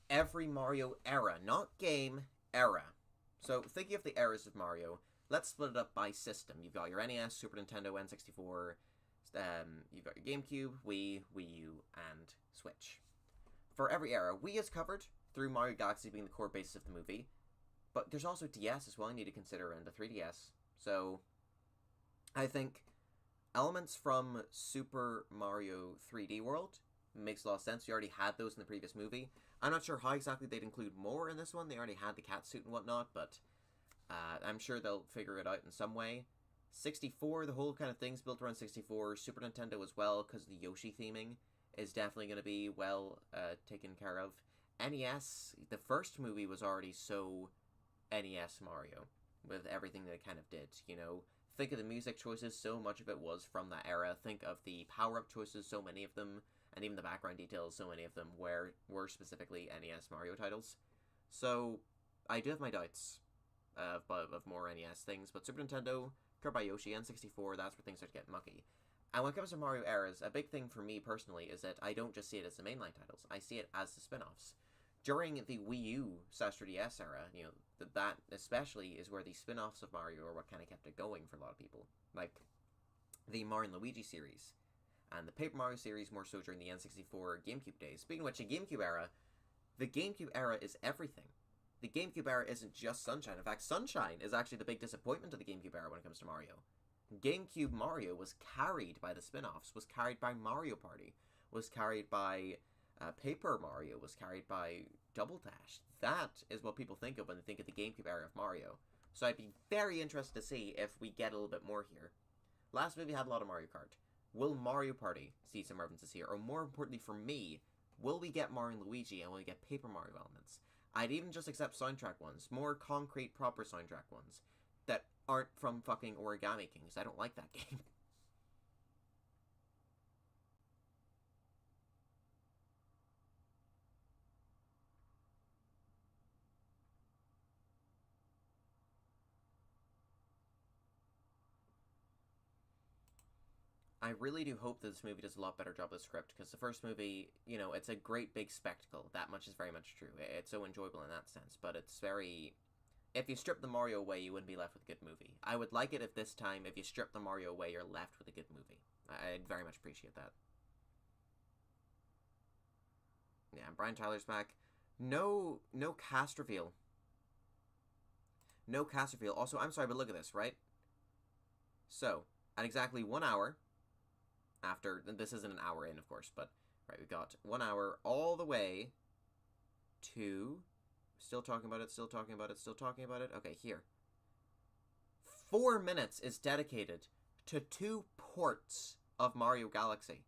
Speaker 1: Every Mario era, not game, era. So, thinking of the eras of Mario, let's split it up by system. You've got your NES, Super Nintendo, N64, you've got your GameCube, Wii, Wii U, and Switch. For every era, Wii is covered through Mario Galaxy being the core basis of the movie, but there's also DS as well you need to consider, and the 3DS. So, I think elements from Super Mario 3D World makes a lot of sense. You already had those in the previous movie. I'm not sure how exactly they'd include more in this one. They already had the cat suit and whatnot, but I'm sure they'll figure it out in some way. 64, the whole kind of thing's built around 64. Super Nintendo as well, because the Yoshi theming is definitely going to be well taken care of. NES, the first movie was already so NES Mario, with everything that it kind of did, Think of the music choices, so much of it was from that era. Think of the power-up choices, so many of them, and even the background details, so many of them were specifically NES Mario titles. So, I do have my doubts of more NES things, but Super Nintendo, covered by Yoshi, N64, that's where things start to get mucky. And when it comes to Mario eras, a big thing for me personally is that I don't just see it as the mainline titles, I see it as the spin-offs. During the Wii U/3DS era, that especially is where the spin-offs of Mario are what kind of kept it going for a lot of people. Like, the Mario and Luigi series, and the Paper Mario series more so during the N64 GameCube days. Speaking of which, the GameCube era is everything. The GameCube era isn't just Sunshine. In fact, Sunshine is actually the big disappointment of the GameCube era when it comes to Mario. GameCube Mario was carried by the spin-offs, was carried by Mario Party, was carried by Paper Mario, was carried by Double Dash. That is what people think of when they think of the GameCube era of Mario. So I'd be very interested to see if we get a little bit more here. Last movie had a lot of Mario Kart. Will Mario Party see some references here? Or more importantly for me, will we get Mario and Luigi and will we get Paper Mario elements? I'd even just accept soundtrack ones, more concrete, proper soundtrack ones, that aren't from fucking Origami King, because I don't like that game. I really do hope that this movie does a lot better job of the script, because the first movie, it's a great big spectacle. That much is very much true. It's so enjoyable in that sense, but it's very... If you strip the Mario away, you wouldn't be left with a good movie. I would like it if this time, if you strip the Mario away, you're left with a good movie. I'd very much appreciate that. Yeah, Brian Tyler's back. No cast reveal. No cast reveal. Also, I'm sorry, but look at this, right? So, at exactly 1 hour after, this isn't an hour in, of course, but, right, we've got 1 hour all the way to, still talking about it, still talking about it, still talking about it, okay, here. 4 minutes is dedicated to 2 ports of Mario Galaxy.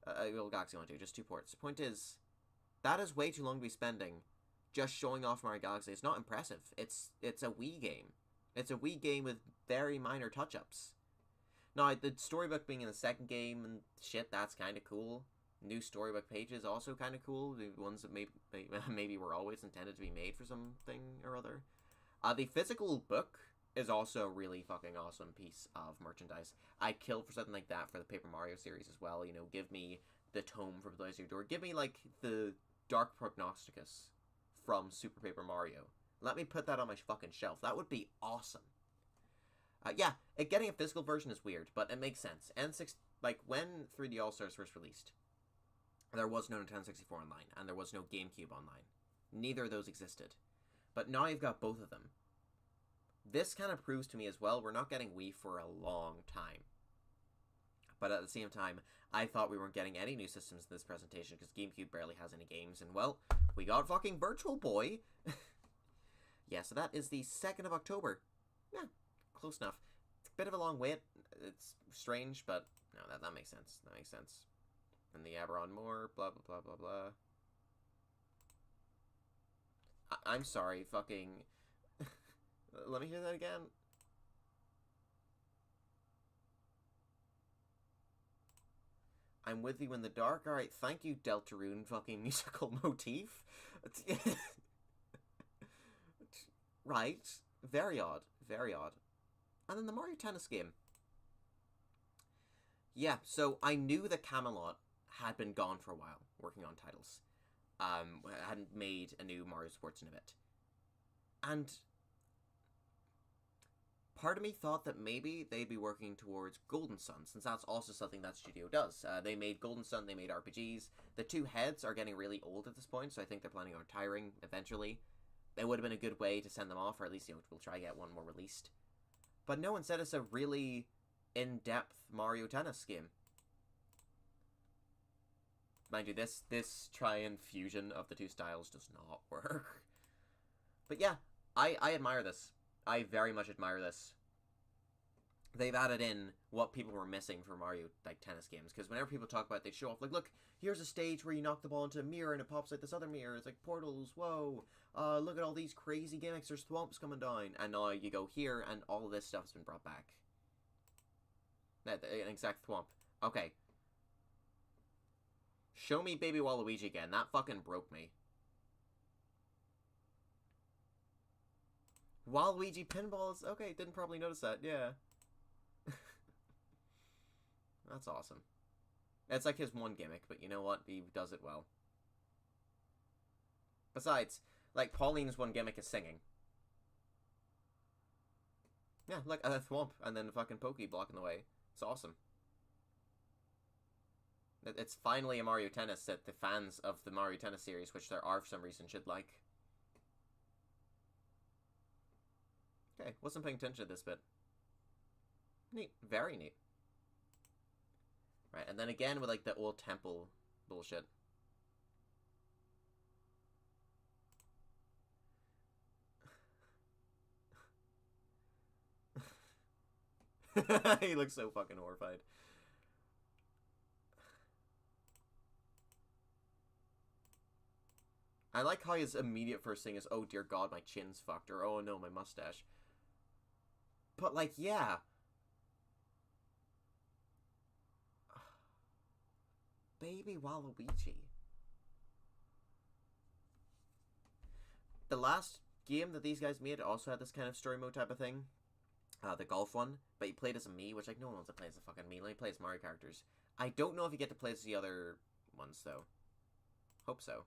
Speaker 1: Galaxy 1 2, just 2 ports. Point is, that is way too long to be spending just showing off Mario Galaxy. It's not impressive. It's a Wii game. It's a Wii game with very minor touch-ups. Now, the storybook being in the second game and shit, that's kind of cool. New storybook pages also kind of cool. The ones that maybe were always intended to be made for something or other. The physical book is also a really fucking awesome piece of merchandise. I'd kill for something like that for the Paper Mario series as well. You know, give me the tome from Blaze Your Door. Give me, like, the Dark Prognosticus from Super Paper Mario. Let me put that on my fucking shelf. That would be awesome. Yeah, getting a physical version is weird, but it makes sense. N6, like, when 3D All-Stars first released, there was no Nintendo 64 Online, and there was no GameCube Online. Neither of those existed. But now you've got both of them. This kind of proves to me as well, we're not getting Wii for a long time. But at the same time, I thought we weren't getting any new systems in this presentation, because GameCube barely has any games, and well, we got fucking Virtual Boy! Yeah, so that is the 2nd of October. Yeah, close enough. It's a bit of a long wait. It's strange, but no, that makes sense. That makes sense. And the Aberon Moore, blah, blah, blah, blah, blah. I'm sorry, fucking... Let me hear that again. I'm with you in the dark. Alright, thank you, Deltarune fucking musical motif. Right. Very odd. Very odd. And then the Mario Tennis game. Yeah, so I knew that Camelot had been gone for a while, working on titles. Hadn't made a new Mario Sports in a bit. And part of me thought that maybe they'd be working towards Golden Sun, since that's also something that studio does. They made Golden Sun, they made RPGs. The two heads are getting really old at this point, so I think they're planning on retiring eventually. It would have been a good way to send them off, or at least, you know, we'll try to get one more released. But no, instead it's a really in-depth Mario Tennis game. Mind you, this try-and fusion of the two styles does not work. But yeah, I admire this. I very much admire this. They've added in what people were missing from Mario, like, tennis games. Because whenever people talk about it, they show off, like, look, here's a stage where you knock the ball into a mirror and it pops out this other mirror. It's like portals, whoa. Look at all these crazy gimmicks. There's thwomps coming down. And now you go here and all of this stuff's been brought back. An exact thwomp. Okay. Show me Baby Waluigi again. That fucking broke me. Waluigi pinballs? Okay, didn't probably notice that. Yeah. That's awesome. It's like his one gimmick, but you know what? He does it well. Besides, like, Pauline's one gimmick is singing. Yeah, like a thwomp, and then a fucking Pokey blocking the way. It's awesome. It's finally a Mario Tennis that the fans of the Mario Tennis series, which there are for some reason, should like. Okay, wasn't paying attention to this bit. Neat. Very neat. Right, and then again with, like, the old temple bullshit. He looks so fucking horrified. I like how his immediate first thing is, oh dear god, my chin's fucked, or oh no, my mustache. But, like, yeah. Baby Waluigi. The last game that these guys made also had this kind of story mode type of thing. The golf one. But you played as a Mii, which, like, no one wants to play as a fucking Mii. Let me play as Mario characters. I don't know if you get to play as the other ones, though. Hope so.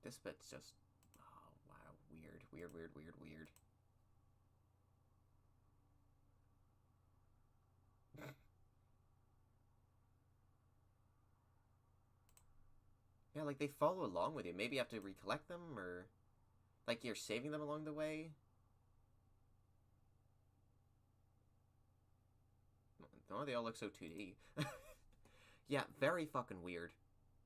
Speaker 1: This bit's just... oh, wow. Weird. Weird, weird, weird, weird. Yeah, like, they follow along with you. Maybe you have to recollect them, or... like, you're saving them along the way? No, they all look so 2D. Yeah, very fucking weird.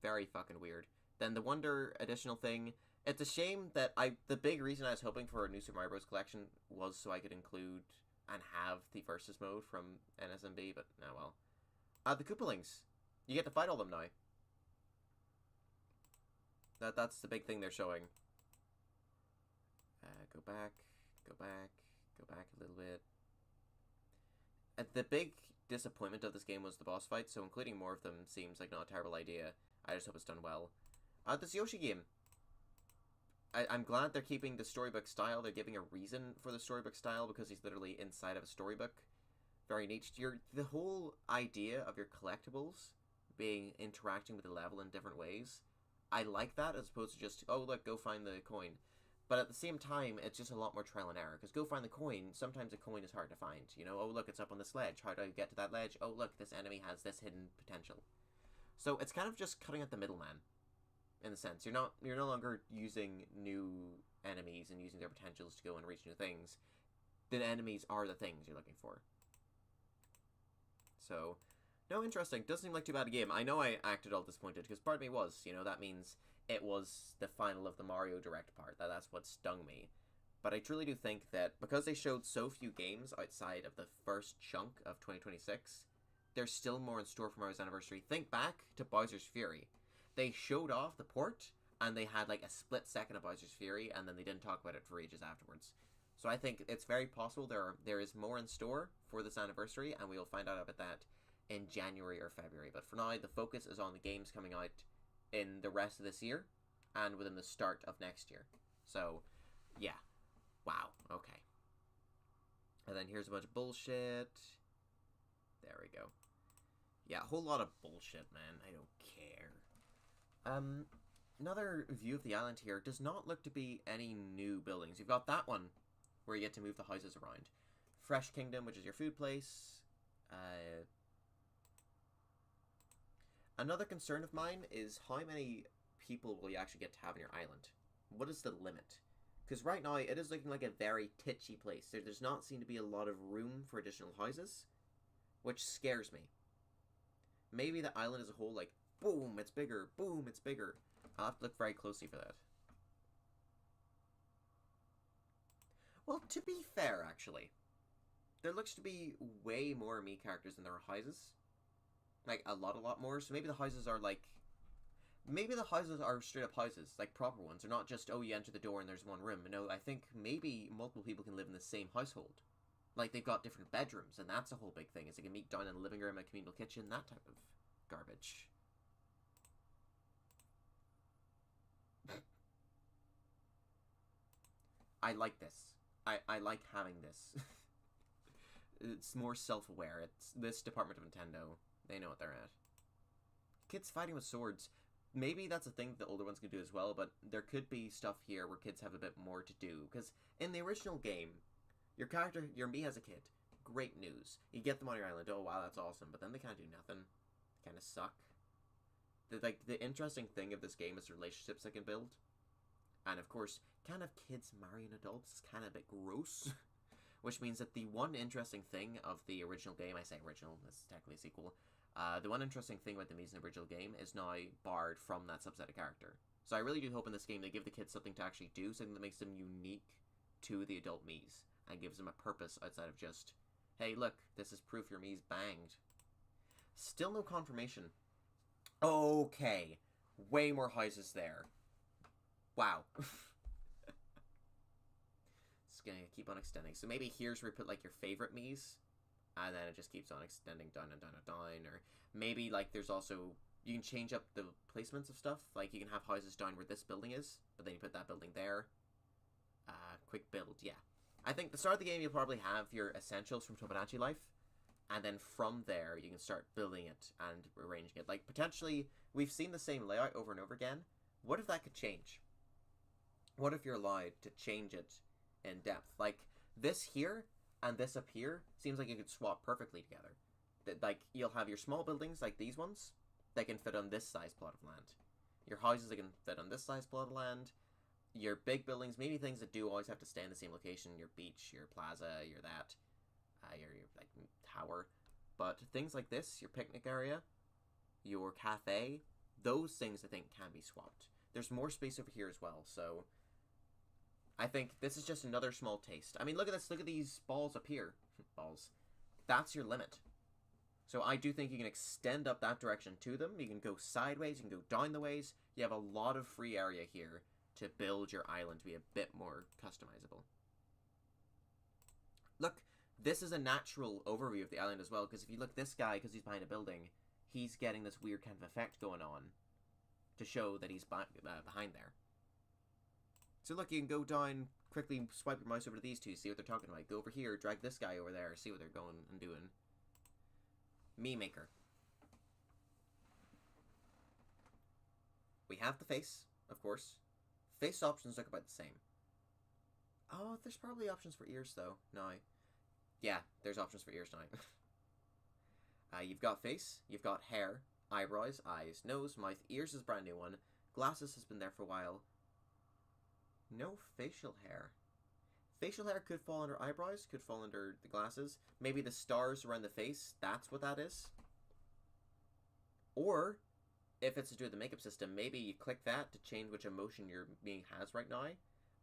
Speaker 1: Very fucking weird. Then the Wonder additional thing... it's a shame that the big reason I was hoping for a new Super Mario Bros. Collection was so I could include and have the Versus mode from NSMB, but oh well. The Koopalings. You get to fight all them now. That's the big thing they're showing. Go back a little bit. The big disappointment of this game was the boss fight, so including more of them seems like not a terrible idea. I just hope it's done well. This Yoshi game, I'm glad they're keeping the storybook style. They're giving a reason for the storybook style because he's literally inside of a storybook. Very neat. The whole idea of your collectibles being interacting with the level in different ways, I like that as opposed to just, oh look, go find the coin. But at the same time, it's just a lot more trial and error. Because go find the coin, sometimes a coin is hard to find. You know, oh look, it's up on this ledge. How do I get to that ledge? Oh look, this enemy has this hidden potential. So it's kind of just cutting out the middleman, in a sense. You're no longer using new enemies and using their potentials to go and reach new things. The enemies are the things you're looking for. So, no, interesting. Doesn't seem like too bad a game. I know I acted all disappointed, because part of me was, you know, that means it was the final of the Mario Direct part. That's what stung me. But I truly do think that because they showed so few games outside of the first chunk of 2026, there's still more in store for Mario's Anniversary. Think back to Bowser's Fury. They showed off the port, and they had like a split second of Bowser's Fury, and then they didn't talk about it for ages afterwards. So I think it's very possible there is more in store for this anniversary, and we will find out about that in January or February. But for now, the focus is on the games coming out in the rest of this year, and within the start of next year. So, yeah. Wow, okay. And then here's a bunch of bullshit. There we go. Yeah, a whole lot of bullshit, man. I don't care. Another view of the island here does not look to be any new buildings. You've got that one, where you get to move the houses around. Fresh Kingdom, which is your food place. Another concern of mine is how many people will you actually get to have in your island? What is the limit? Because right now, it is looking like a very titchy place. There does not seem to be a lot of room for additional houses, which scares me. Maybe the island as a whole, like, boom, it's bigger, boom, it's bigger. I'll have to look very closely for that. Well, to be fair, actually, there looks to be way more Mii characters than there are houses. Like, a lot more. So maybe the houses are, like... Maybe the houses are straight-up houses, like proper ones. They're not just, oh, you enter the door and there's one room. No, I think maybe multiple people can live in the same household. Like, they've got different bedrooms, and that's a whole big thing. Is they can meet down in the living room, a communal kitchen, that type of garbage. I like this. I like having this. It's more self-aware. It's this department of Nintendo. They know what they're at. Kids fighting with swords. Maybe that's a thing that the older ones can do as well, but there could be stuff here where kids have a bit more to do. Because in the original game, your Mii has a kid. Great news. You get them on your island. Oh, wow, that's awesome. But then they kind of do nothing. They kind of suck. The interesting thing of this game is the relationships they can build. And of course, kind of kids marrying adults is kind of a bit gross. Which means that the one interesting thing of the original game, I say original, this is technically a sequel, the one interesting thing about the Mii's in the original game is now barred from that subset of character. So I really do hope in this game they give the kids something to actually do, something that makes them unique to the adult Mii's, and gives them a purpose outside of just, hey look, this is proof your Mii's banged. Still no confirmation. Okay, way more houses there. Wow. It's gonna keep on extending. So maybe here's where you put like your favorite Mii's, and then it just keeps on extending down and down and down. Or maybe like there's also, you can change up the placements of stuff. Like you can have houses down where this building is, but then you put that building there. Quick build, yeah. I think the start of the game you'll probably have your essentials from Tomodachi Life, and then from there you can start building it and arranging it. Like potentially, we've seen the same layout over and over again. What if that could change? What if you're allowed to change it in depth? Like this here and this up here seems like you could swap perfectly together. Like you'll have your small buildings like these ones that can fit on this size plot of land. Your houses that can fit on this size plot of land. Your big buildings, maybe things that do always have to stay in the same location. Your beach, your plaza, your that, your like tower. But things like this, your picnic area, your cafe, those things I think can be swapped. There's more space over here as well, so I think this is just another small taste. I mean, look at this. Look at these balls up here. Balls. That's your limit. So I do think you can extend up that direction to them. You can go sideways. You can go down the ways. You have a lot of free area here to build your island to be a bit more customizable. Look, This is a natural overview of the island as well, because if you look, this guy, because he's behind a building, he's getting this weird kind of effect going on to show that he's behind there. So look, you can go down, quickly swipe your mouse over to these two, see what they're talking about. Go over here, drag this guy over there, see what they're going and doing. Meme maker. We have the face, of course. Face options look about the same. Oh, there's probably options for ears, though. No. Yeah, there's options for ears now. You've got face, you've got hair, eyebrows, eyes, nose, mouth, ears is a brand new one. Glasses has been there for a while. No facial hair. Facial hair could fall under eyebrows, could fall under the glasses. Maybe the stars around the face, that's what that is. Or, if it's to do with the makeup system, maybe you click that to change which emotion your being has right now,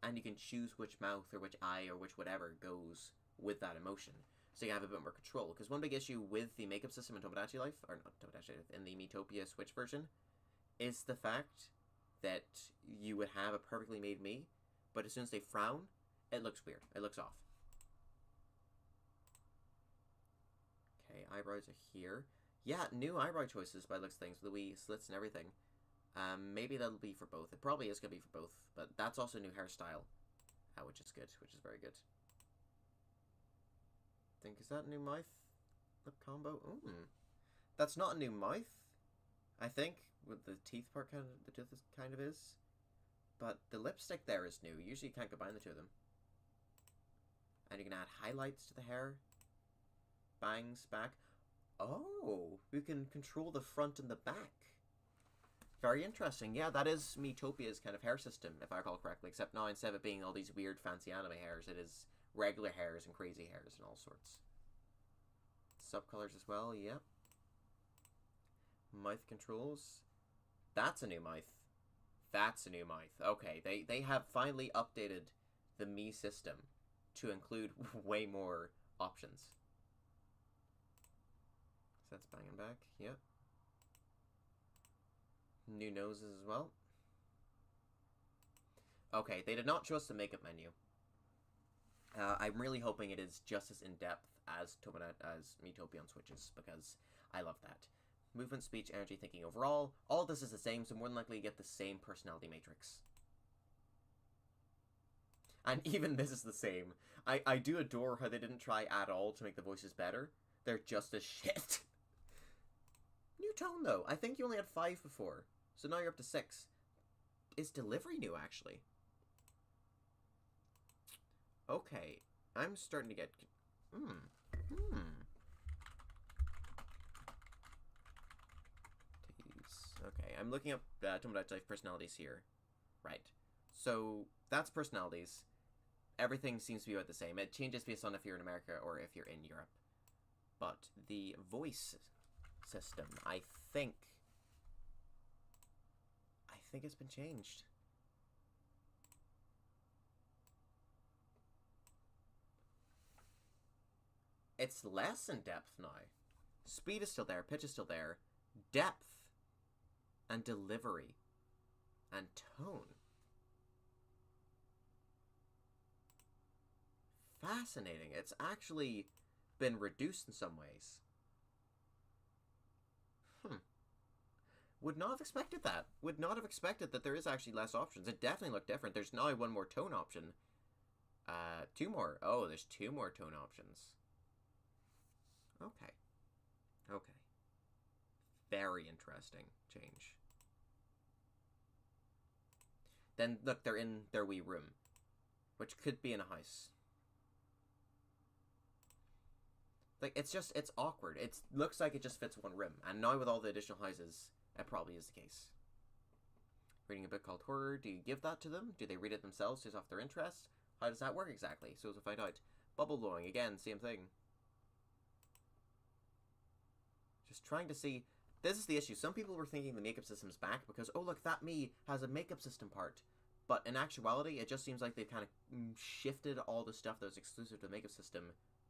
Speaker 1: and you can choose which mouth or which eye or which whatever goes with that emotion. So you have a bit more control. Because one big issue with the makeup system in Tomodachi Life, or not Tomodachi Life, in the Miitopia Switch version, is the fact that you would have a perfectly made me, but as soon as they frown, it looks weird. It looks off. Okay, eyebrows are here. Yeah, new eyebrow choices by looks of things, with the wee slits and everything. Maybe that'll be for both. It probably is going to be for both, but that's also a new hairstyle, which is good, which is very good. Is that a new mouth lip combo? That's not a new mouth, I think, with the teeth part the tooth kind of is. But the lipstick there is new. Usually you can't combine the two of them. And you can add highlights to the hair. Bangs, back. Oh, we can control the front and the back. Very interesting. Yeah, that is Miitopia's kind of hair system, if I recall correctly. Except now, instead of it being all these weird fancy anime hairs, it is regular hairs and crazy hairs and all sorts. Subcolors as well, yeah. Mouth controls. That's a new mouth. That's a new mouth. Okay, they have finally updated the Mii system to include way more options. So that's banging back, yep. New noses as well. Okay, they did not show us the makeup menu. I'm really hoping it is just as in-depth as Miitopia on Switches, because I love that. Movement, speech, energy, thinking overall. All this is the same, so more than likely you get the same personality matrix. And even this is the same. I do adore how they didn't try at all to make the voices better. They're just as shit. New tone, though. I think you only had 5 before, so now you're up to 6. Is delivery new, actually? Okay, I'm starting to get... Okay, I'm looking up Tomodachi Life personalities here. Right. So, that's personalities. Everything seems to be about the same. It changes based on if you're in America or if you're in Europe. But the voice system, I think it's been changed. It's less in depth now. Speed is still there, pitch is still there. Depth and delivery and tone. Fascinating. It's actually been reduced in some ways. Would not have expected that. Would not have expected that there is actually less options. It definitely looked different. There's now one more tone option. 2 more. Oh, there's 2 more tone options. Okay. Okay. Very interesting change. Then, look, they're in their wee room. Which could be in a house. Like, it's awkward. It looks like it just fits one room. And now with all the additional houses, that probably is the case. Reading a book called Horror, do you give that to them? Do they read it themselves just off their interest? How does that work exactly? So to find out. Bubble blowing, again, same thing. Just trying to see... This is the issue. Some people were thinking the makeup system's back because, oh look, that Mii has a makeup system part. But in actuality, it just seems like they've kind of shifted all the stuff that was exclusive to the makeup system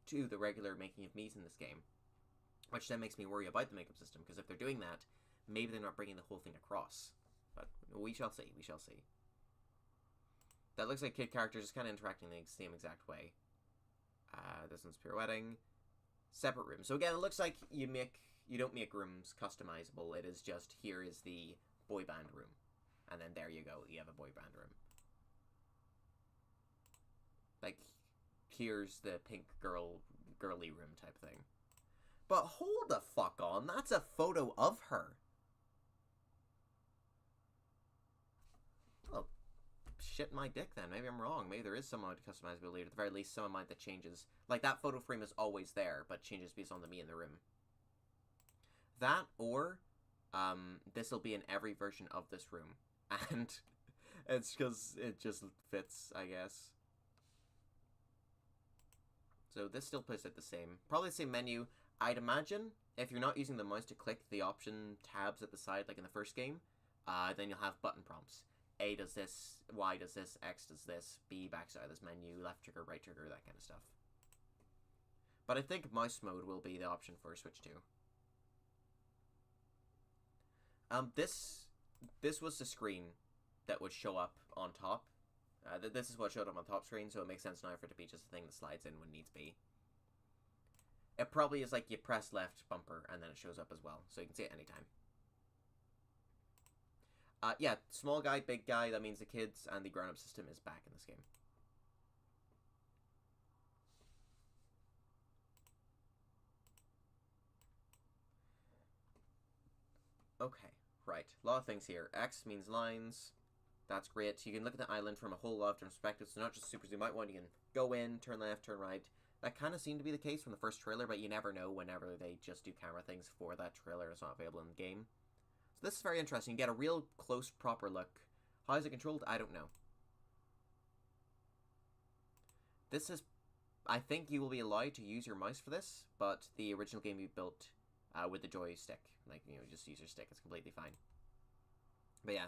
Speaker 1: to the regular making of Miis in this game. Which then makes me worry about the makeup system, because if they're doing that, maybe they're not bringing the whole thing across. But we shall see, we shall see. That looks like kid characters just kind of interacting the same exact way. This one's pirouetting. Separate rooms. So again, it looks like you don't make rooms customizable. It is just, here is the boy band room. And then there you go, you have a boy band room. Like, here's the pink girly room type thing. But hold the fuck on, that's a photo of her. Oh, shit my dick then. Maybe I'm wrong. Maybe there is some amount of customizability. At the very least, some amount that changes. Like, that photo frame is always there, but changes based on the me in the room. That, or, this will be in every version of this room. And it's because it just fits, I guess. So this still plays it the same. Probably the same menu. I'd imagine if you're not using the mouse to click the option tabs at the side, like in the first game, then you'll have button prompts. A does this, Y does this, X does this, B backs out of this menu, left trigger, right trigger, that kind of stuff. But I think mouse mode will be the option for Switch 2. This was the screen that would show up on top. This is what showed up on top screen, so it makes sense now for it to be just a thing that slides in when needs be. It probably is like you press left bumper and then it shows up as well, so you can see it anytime. Yeah, small guy, big guy, that means the kids and the grown-up system is back in this game. Okay, right. A lot of things here. X means lines. That's great. You can look at the island from a whole lot of different perspectives, so not just super zoom out one. You can go in, turn left, turn right. That kind of seemed to be the case from the first trailer, but you never know whenever they just do camera things for that trailer. It's not available in the game. So this is very interesting. You get a real close, proper look. How is it controlled? I don't know. This is... I think you will be allowed to use your mouse for this, but the original game you built with the joystick. Like, you know, just use your stick. It's completely fine. But yeah,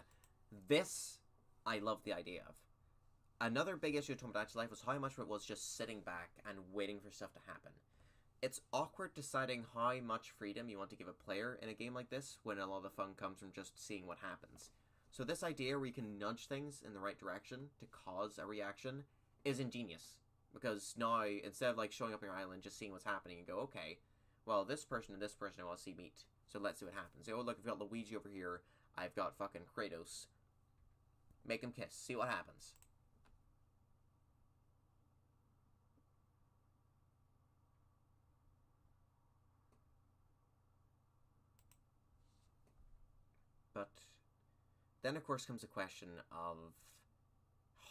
Speaker 1: this I love the idea of. Another big issue of Tomodachi Life was how much of it was just sitting back and waiting for stuff to happen. It's awkward deciding how much freedom you want to give a player in a game like this when a lot of the fun comes from just seeing what happens. So this idea where you can nudge things in the right direction to cause a reaction is ingenious. Because now, instead of like showing up on your island, just seeing what's happening and go, okay, well, this person and this person I want to see meet. So let's see what happens. Oh, look, I've got Luigi over here. I've got fucking Kratos. Make him kiss. See what happens. But then, of course, comes the question of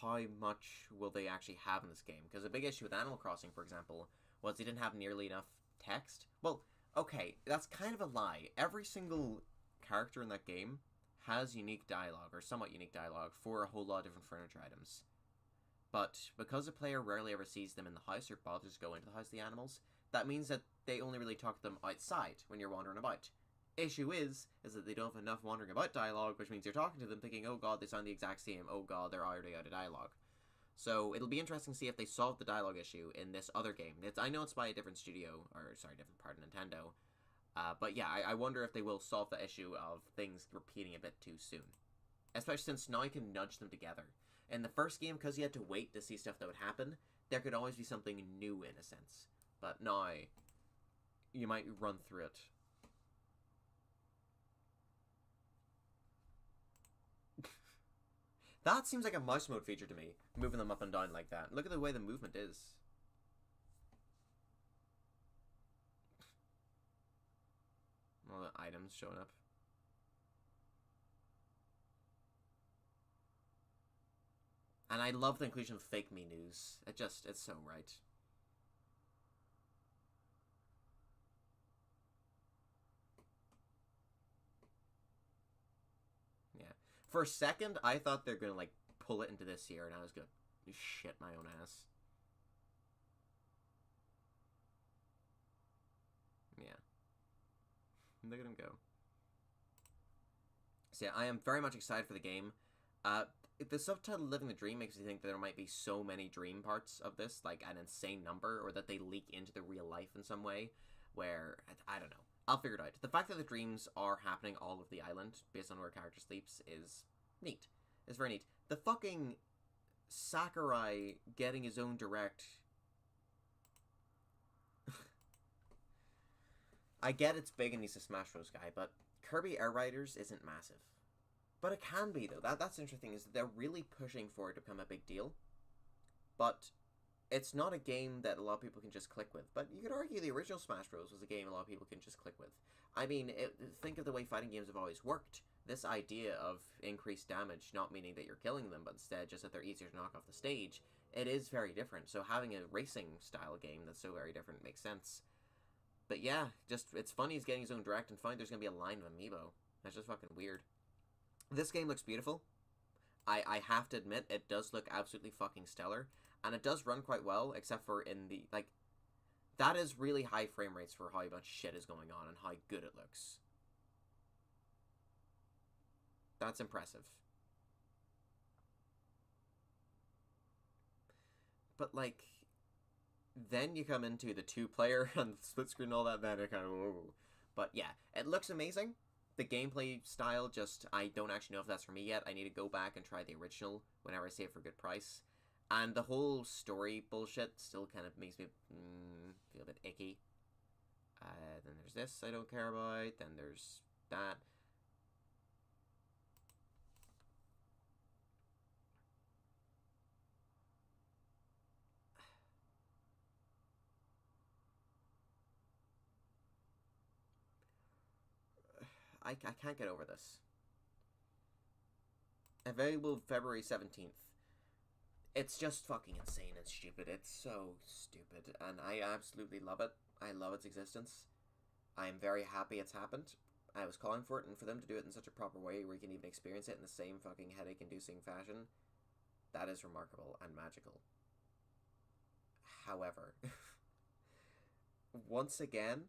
Speaker 1: how much will they actually have in this game? Because a big issue with Animal Crossing, for example, was they didn't have nearly enough text. Well, okay, that's kind of a lie. Every single character in that game has unique dialogue, or somewhat unique dialogue, for a whole lot of different furniture items. But because the player rarely ever sees them in the house or bothers to go into the house of the animals, that means that they only really talk to them outside when you're wandering about. Issue is that they don't have enough wandering about dialogue, which means you're talking to them thinking, oh god, they sound the exact same, oh god, they're already out of dialogue. So it'll be interesting to see if they solve the dialogue issue in this other game. I know it's by a different studio, or sorry, different part of Nintendo, but yeah, I wonder if they will solve the issue of things repeating a bit too soon. Especially since now you can nudge them together. In the first game, because you had to wait to see stuff that would happen, there could always be something new in a sense. But now, you might run through it. That seems like a mouse mode feature to me, moving them up and down like that. Look at the way the movement is. All the items showing up. And I love the inclusion of fake me news. It's so right. Yeah. For a second, I thought they're gonna, like, pull it into this year, and I was gonna shit my own ass. Yeah. Look at him go. So yeah, I am very much excited for the game. The subtitle Living the Dream makes me think that there might be so many dream parts of this, like an insane number, or that they leak into the real life in some way, where, I don't know. I'll figure it out. The fact that the dreams are happening all over the island, based on where a character sleeps, is neat. It's very neat. The fucking Sakurai getting his own direct I get it's big and he's a Smash Bros. Guy, but Kirby Air Riders isn't massive. But it can be, though. That's interesting, is that they're really pushing for it to become a big deal. But it's not a game that a lot of people can just click with. But you could argue the original Smash Bros. Was a game a lot of people can just click with. I mean, think of the way fighting games have always worked. This idea of increased damage, not meaning that you're killing them, but instead just that they're easier to knock off the stage, it is very different. So having a racing style game that's so very different makes sense. But yeah, just, it's funny he's getting his own direct and find there's going to be a line of amiibo. That's just fucking weird. This game looks beautiful. I have to admit, it does look absolutely fucking stellar. And it does run quite well, except for in the, like, that is really high frame rates for how much shit is going on and how good it looks. That's impressive. But, like, then you come into the 2-player and the split screen and all that, then it kind of, whoa. But yeah, it looks amazing. The gameplay style, just, I don't actually know if that's for me yet. I need to go back and try the original whenever I see it for a good price. And the whole story bullshit still kind of makes me feel a bit icky. Then there's this I don't care about. Then there's that. I can't get over this. Available February 17th. It's just fucking insane and stupid. It's so stupid. And I absolutely love it. I love its existence. I am very happy it's happened. I was calling for it, and for them to do it in such a proper way where you can even experience it in the same fucking headache-inducing fashion, that is remarkable and magical. However, once again,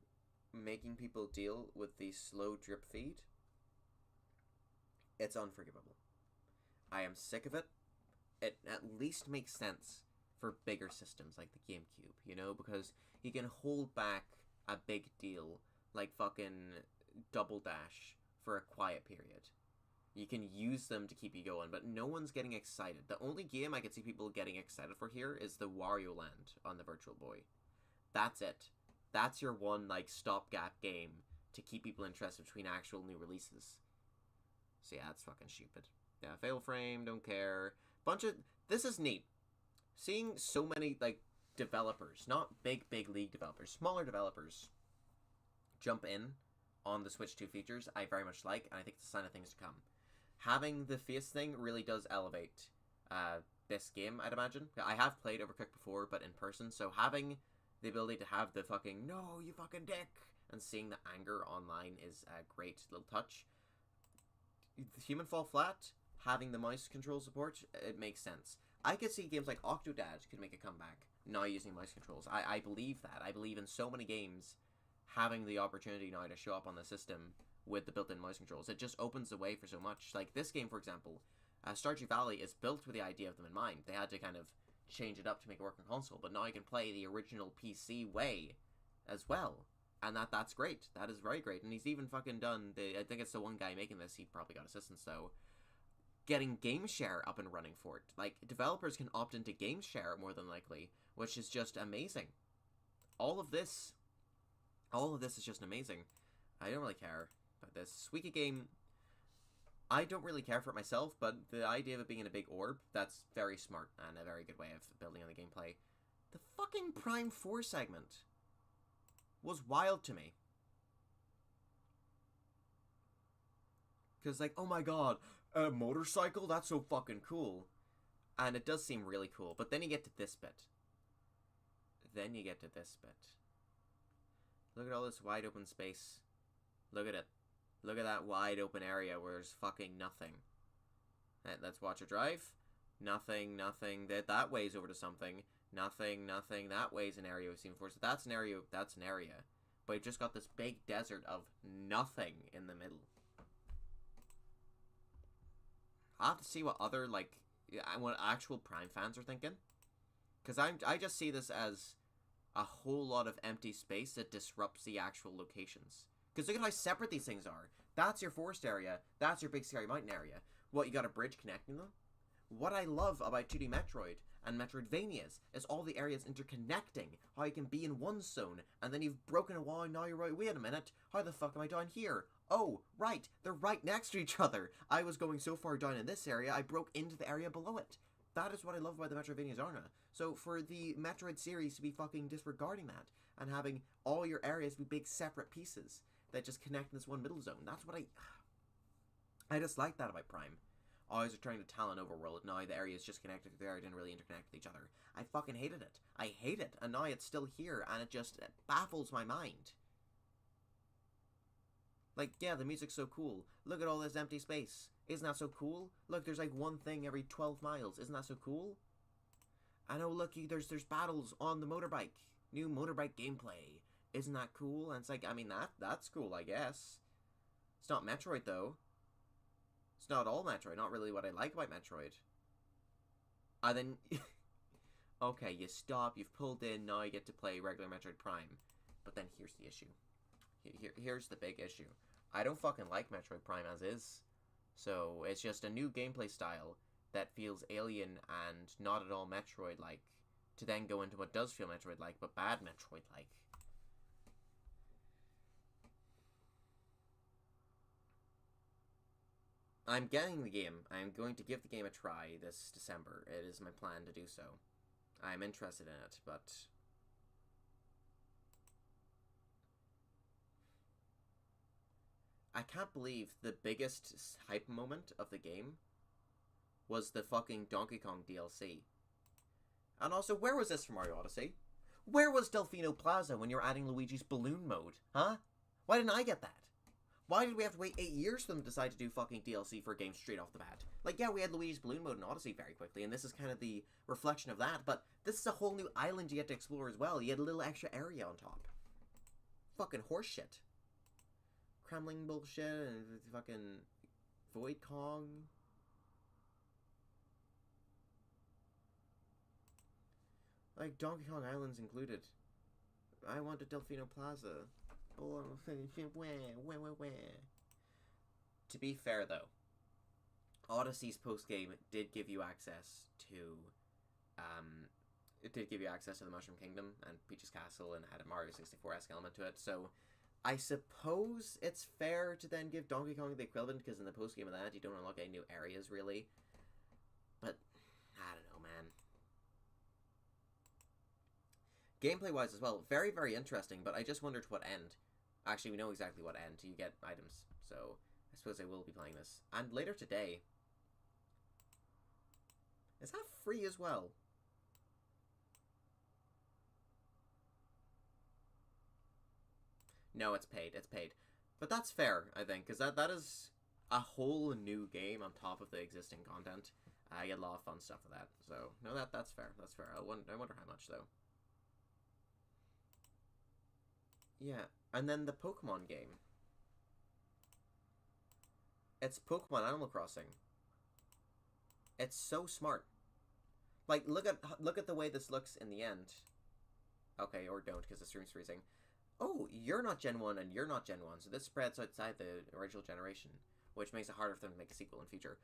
Speaker 1: making people deal with the slow drip feed, it's unforgivable. I am sick of it. It at least makes sense for bigger systems like the GameCube, you know, because you can hold back a big deal like fucking Double Dash for a quiet period. You can use them to keep you going, but no one's getting excited. The only game I could see people getting excited for here is the Wario Land on the Virtual Boy. That's it. That's your one, like, stopgap game to keep people interested between actual new releases. So yeah, that's fucking stupid. Yeah, Fatal Frame, don't care. This is neat. Seeing so many, like, developers, not big league developers, smaller developers, jump in on the Switch 2 features, I very much like, and I think it's a sign of things to come. Having the face thing really does elevate this game, I'd imagine. I have played Overcooked before, but in person, so having the ability to have the fucking, no, you fucking dick, and seeing the anger online is a great little touch. Human Fall Flat, having the mouse control support, it makes sense. I could see games like Octodad could make a comeback, now using mouse controls. I believe that. I believe in so many games having the opportunity now to show up on the system with the built-in mouse controls. It just opens the way for so much. Like this game, for example, Stardew Valley is built with the idea of them in mind. They had to kind of change it up to make it work on console, but now you can play the original PC way as well. And that's great. That is very great. And he's even fucking done I think it's the one guy making this, he probably got assistance though, getting GameShare up and running for it. Like, developers can opt into GameShare more than likely, which is just amazing. All of this is just amazing. I don't really care about this. Suika game, I don't really care for it myself, but the idea of it being in a big orb, that's very smart and a very good way of building on the gameplay. The fucking Prime 4 segment was wild to me. Because, like, oh my god, a motorcycle? That's so fucking cool. And it does seem really cool. But then you get to this bit. Look at all this wide open space. Look at it. Look at that wide open area where there's fucking nothing. Let's watch it drive. Nothing. That weighs over to something. Nothing. That weighs an area we've seen before. So that's an area. But you've just got this big desert of nothing in the middle. I'll have to see what other, like, what actual Prime fans are thinking. Because I just see this as a whole lot of empty space that disrupts the actual locations. Because look at how separate these things are. That's your forest area. That's your big scary mountain area. What, you got a bridge connecting them? What I love about 2D Metroid, and Metroidvanias is all the areas interconnecting, how you can be in one zone, and then you've broken a wall, and now you're right, wait a minute, how the fuck am I down here? Oh, right, they're right next to each other. I was going so far down in this area, I broke into the area below it. That is what I love about the Metroidvania genre. So for the Metroid series to be fucking disregarding that, and having all your areas be big separate pieces that just connect in this one middle zone, that's what I just like that about Prime. Always returning to Talon Overworld, now the areas just connected to the area, didn't really interconnect with each other. I fucking hated it. I hate it, and now it's still here, and it just baffles my mind. Like, yeah, the music's so cool. Look at all this empty space. Isn't that so cool? Look, there's like one thing every 12 miles. Isn't that so cool? I know, look, there's battles on the motorbike. New motorbike gameplay. Isn't that cool? And it's like, I mean, that's cool, I guess. It's not Metroid, though. It's not all Metroid. Not really what I like about Metroid. And then... okay, you stop. You've pulled in. Now you get to play regular Metroid Prime. But then here's the issue. Here's the big issue. I don't fucking like Metroid Prime as is. So, it's just a new gameplay style that feels alien and not at all Metroid-like, to then go into what does feel Metroid-like, but bad Metroid-like. I'm getting the game. I'm going to give the game a try this December. It is my plan to do so. I'm interested in it, but... I can't believe the biggest hype moment of the game was the fucking Donkey Kong DLC. And also, where was this from Mario Odyssey? Where was Delfino Plaza when you were adding Luigi's Balloon mode? Huh? Why didn't I get that? Why did we have to wait 8 years for them to decide to do fucking DLC for a game straight off the bat? Like, yeah, we had Luigi's Balloon mode in Odyssey very quickly, and this is kind of the reflection of that, but this is a whole new island you get to explore as well. You had a little extra area on top. Fucking horseshit. Kremling bullshit, and fucking Void Kong. Like, Donkey Kong Island's included. I want a Delfino Plaza. To be fair, though, Odyssey's post-game did give you access to, it did give you access to the Mushroom Kingdom and Peach's Castle, and had a Mario 64-esque element to it, so I suppose it's fair to then give Donkey Kong the equivalent, because in the post-game of that, you don't unlock any new areas, really. But, I don't know, man. Gameplay-wise as well, very, very interesting, but I just wondered what end. Actually, we know exactly what end. You get items, so I suppose I will be playing this. And later today... Is that free as well? No, it's paid. It's paid. But that's fair, I think, because that is a whole new game on top of the existing content. I get a lot of fun stuff with that. So, no, that's fair. That's fair. I wonder how much, though. Yeah, and then the Pokemon game. It's Pokemon Animal Crossing. It's so smart. Like, look at the way this looks in the end. Okay, or don't, because the stream's freezing. Oh, you're not Gen 1 and you're not Gen 1, so this spreads outside the original generation, which makes it harder for them to make a sequel in future.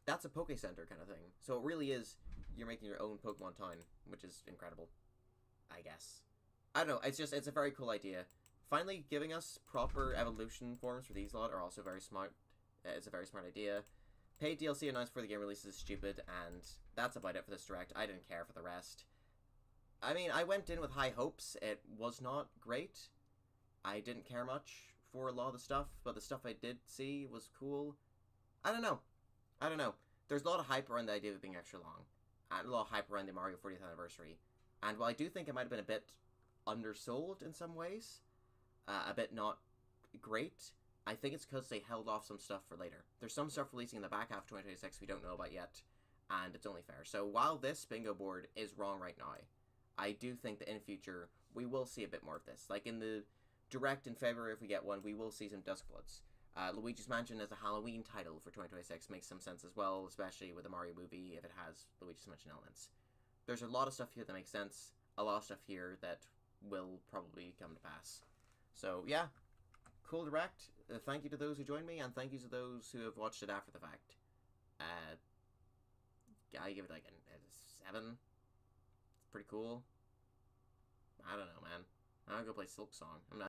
Speaker 1: That's a Poke Center kind of thing. So it really is, you're making your own Pokemon town, which is incredible, I guess. I don't know, it's a very cool idea. Finally giving us proper evolution forms for these lot are also very smart. It's a very smart idea. Paid DLC announced before the game release is stupid, and that's about it for this direct. I didn't care for the rest. I mean, I went in with high hopes. It was not great. I didn't care much for a lot of the stuff, but the stuff I did see was cool. I don't know. There's a lot of hype around the idea of it being extra long, and a lot of hype around the Mario 40th anniversary. And while I do think it might have been a bit undersold in some ways, a bit not great, I think it's because they held off some stuff for later. There's some stuff releasing in the back half of 2026 we don't know about yet, and it's only fair. So while this bingo board is wrong right now, I do think that in future we will see a bit more of this. Like in the direct in February, if we get one, we will see some Duskbloods. Luigi's Mansion as a Halloween title for 2026 makes some sense as well, especially with the Mario movie if it has Luigi's Mansion elements. There's a lot of stuff here that makes sense, a lot of stuff here that will probably come to pass. So yeah, cool direct. Thank you to those who joined me, and thank you to those who have watched it after the fact. I give it like a 7. It's pretty cool. I don't know, man. I'll go play Silk Song. I'm not